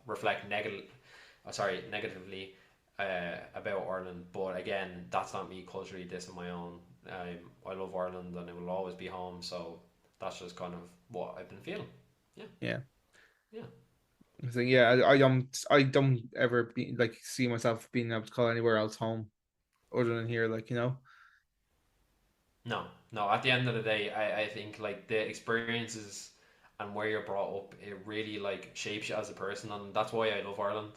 reflect negatively about Ireland. But again, that's not me culturally dissing my own. I love Ireland and it will always be home. So that's just kind of what I've been feeling. Yeah, Yeah. yeah. So yeah, I don't ever like see myself being able to call anywhere else home other than here. No, no. At the end of the day, I think like the experiences and where you're brought up, it really like shapes you as a person, and that's why I love Ireland.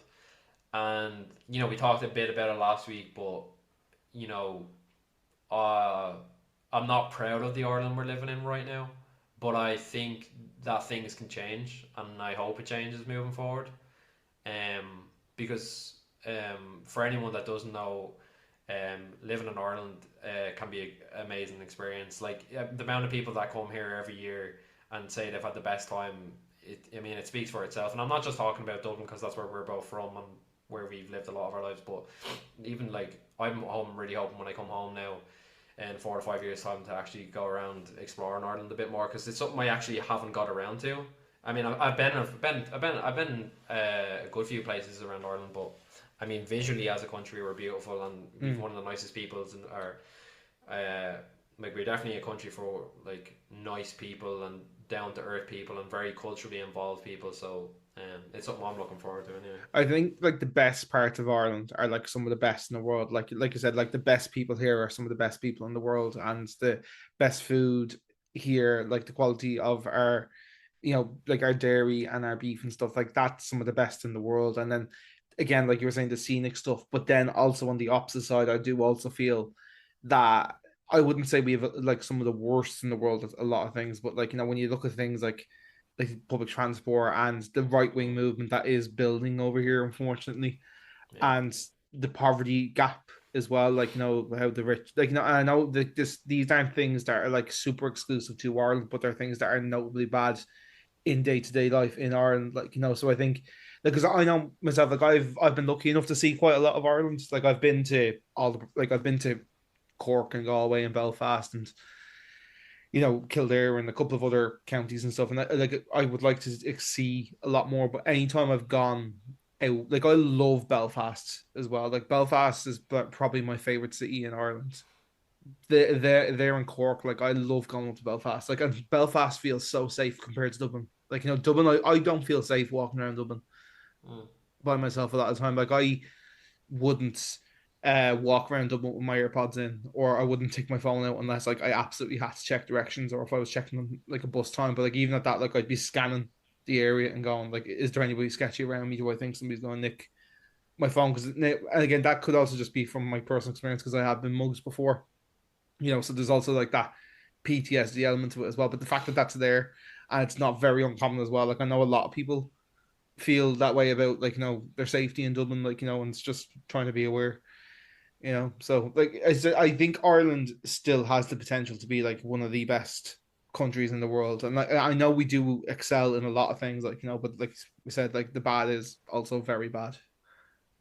And we talked a bit about it last week, but you know, uh, I'm not proud of the Ireland we're living in right now, but I think that things can change, and I hope it changes moving forward. Because for anyone that doesn't know, living in Ireland can be an amazing experience. Like the amount of people that come here every year and say they've had the best time, I mean, it speaks for itself. And I'm not just talking about Dublin because that's where we're both from and where we've lived a lot of our lives, but even like I'm really hoping when I come home now in 4 to 5 years' time to actually go around exploring Ireland a bit more because it's something I actually haven't got around to. I mean, I've been a good few places around Ireland, but I mean, visually as a country, we're beautiful and we've Mm. one of the nicest peoples and are uh, like we're definitely a country for like nice people and down to earth people and very culturally involved people. So it's something I'm looking forward to anyway. I think like the best parts of Ireland are like some of the best in the world. Like you said, like the best people here are some of the best people in the world, and the best food here, like the quality of our, like our dairy and our beef and stuff like that's some of the best in the world. And then again, like you were saying, the scenic stuff, but then also on the opposite side, I do also feel that I wouldn't say we have like some of the worst in the world at a lot of things, but like when you look at things like public transport and the right wing Mm, movement that is building over here, unfortunately, yeah, and the poverty gap as well. Like how the rich, like I know that these aren't things that are like super exclusive to Ireland, but they're things that are notably bad in day to day life in Ireland. Like so I think. Like, because I know myself, like I've been lucky enough to see quite a lot of Ireland. Like I've been to I've been to Cork and Galway and Belfast and Kildare and a couple of other counties and stuff. And I would like to see a lot more. But anytime I've gone out, like I love Belfast as well. Like Belfast is probably my favorite city in Ireland. They're in Cork. Like I love going up to Belfast. Like and Belfast feels so safe compared to Dublin. Like Dublin, I don't feel safe walking around Dublin mm, by myself a lot of the time. Like I wouldn't walk around Dublin with my AirPods in, or I wouldn't take my phone out unless like I absolutely had to check directions, or if I was checking them like a bus time. But like even at that, like I'd be scanning the area and going like, is there anybody sketchy around me? Do I think somebody's going to nick my phone? Because and again, that could also just be from my personal experience because I have been mugged before. So there's also like that PTSD element to it as well. But the fact that that's there and it's not very uncommon as well. Like I know a lot of people feel that way about like their safety in Dublin, like and it's just trying to be aware. So like I think Ireland still has the potential to be like one of the best countries in the world, and like I know we do excel in a lot of things, like but like we said, like the bad is also very bad.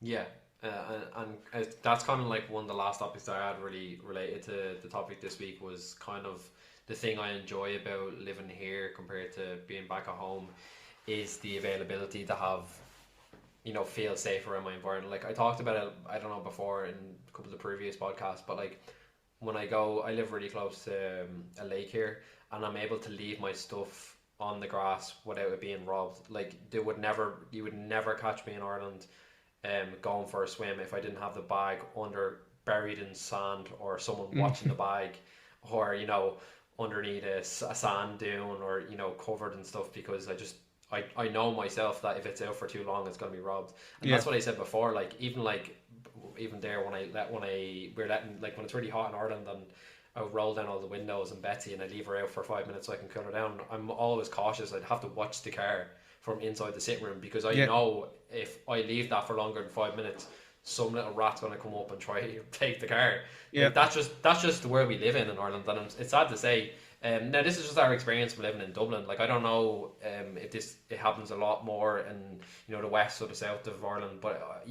yeah. And that's kind of like one of the last topics that I had really related to the topic this week was kind of the thing I enjoy about living here compared to being back at home is the availability to have feel safer in my environment. Like I talked about it, I don't know before in a couple of the previous podcasts, but like when I live really close to a lake here, and I'm able to leave my stuff on the grass without it being robbed. Like you would never catch me in Ireland, going for a swim if I didn't have the bag under buried in sand or someone watching the Mm. bag, or underneath a sand dune or covered and stuff because I know myself that if it's out for too long, it's going to be robbed. And Yeah, that's what I said before. Like even there we're letting like when it's really hot in Ireland and I would roll down all the windows and Betsy and I leave her out for 5 minutes so I can cool her down. I'm always cautious. I'd have to watch the car from inside the sitting room because I yeah, know if I leave that for longer than 5 minutes, some little rat's gonna come up and try to take the car. yeah, Like that's just the world we live in Ireland, and it's sad to say. Now this is just our experience from living in Dublin. Like I don't know if it happens a lot more in the west or the south of Ireland, but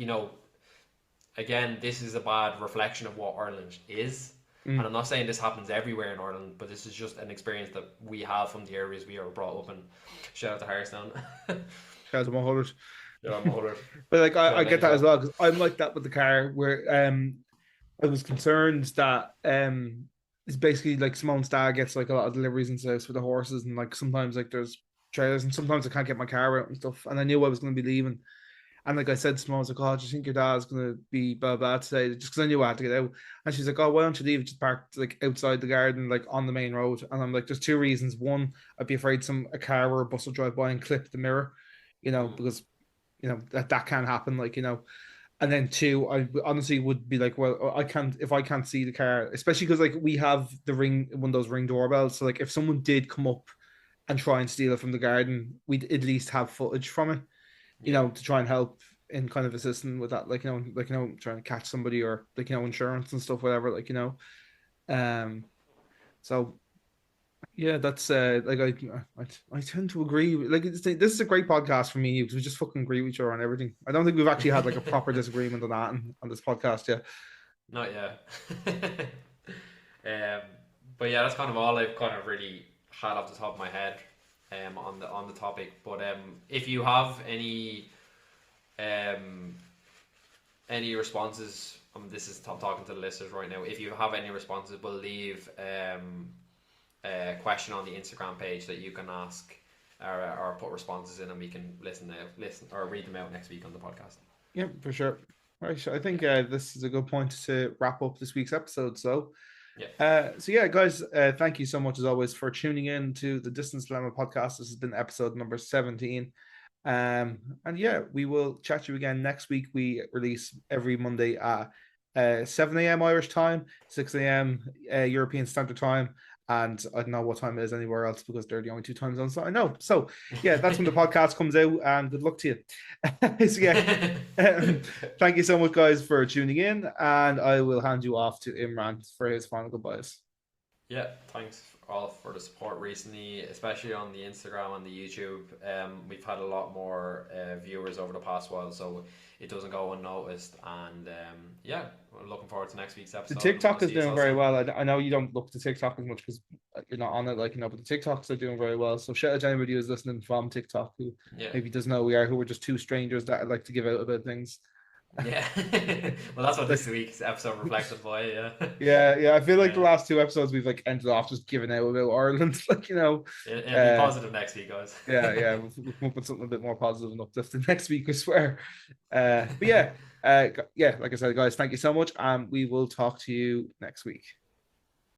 again, this is a bad reflection of what Ireland is. And mm. I'm not saying this happens everywhere in Ireland, but this is just an experience that we have from the areas we are brought up in. Shout out to Harristown. Shout out to my holders. Yeah, I'm a holder. But like Shout I out get Ladies that as Well. well because I'm like that with the car where I was concerned that it's basically like Simone's dad gets like a lot of deliveries and stuff for the horses, and like sometimes like there's trailers and sometimes I can't get my car out and stuff, and I knew I was going to be leaving. And like I said to Simone, I was like, "Oh, do you think your dad's gonna be blah blah today?" Just because I knew I had to get out. And she's like, "Oh, why don't you leave just parked like outside the garden, like on the main road?" And I'm like, "There's two reasons. One, I'd be afraid a car or a bus will drive by and clip the mirror, Mm, because that can happen, like And then two, I honestly would be like, well, I can't if I can't see the car, especially because like we have the one of those ring doorbells. So like if someone did come up and try and steal it from the garden, we'd at least have footage from it, yeah. to try and help in kind of assisting with that, trying to catch somebody or like insurance and stuff, whatever, um. So Yeah, that's like I tend to agree. Like this is a great podcast for me because we just fucking agree with each other on everything. I don't think we've actually had like a proper disagreement on that on this podcast yet. Not yet. um, but yeah, that's kind of all I've kind of really had off the top of my head on the topic. But if you have um, any responses, this is talking to the listeners right now. If you have any responses, we'll leave a question on the Instagram page that you can ask or put responses in, and we can listen or read them out next week on the podcast. Yeah, for sure. Right, so I think Yeah, this is a good point to wrap up this week's episode. yeah, So yeah, guys, thank you so much as always for tuning in to the Distance Dilemma podcast. This has been episode number 17. And yeah, we will chat to you again next week. We release every Monday at 7 a.m. Irish time, 6 a.m. European Standard Time. And I don't know what time it is anywhere else because they're the only two time zones that I know. So yeah, that's when the podcast comes out. And good luck to you. So yeah, um, thank you so much, guys, for tuning in. And I will hand you off to Imran for his final goodbyes. yeah. Thanks all for the support recently, especially on the Instagram and the YouTube. We've had a lot more viewers over the past while, so it doesn't go unnoticed. And yeah, we're looking forward to next week's The episode, and we'll TikTok is see you doing all very soon. well. I know you don't look to TikTok as much because you're not on it, like but the TikToks are doing very well. So shout out to anybody who's listening from TikTok who Yeah. maybe doesn't know who we are, who we're just two strangers that like to give out about things. Yeah. Well, that's what Like, this week's episode reflected by. Yeah. yeah, yeah. I feel like the Yeah. last two episodes we've like ended off just giving out about Ireland, It'll be Uh, positive next week, guys. yeah, yeah. We'll come up with something a bit more positive and uplifting next week, I swear. But yeah, yeah. Like I said, guys, thank you so much, and we will talk to you next week.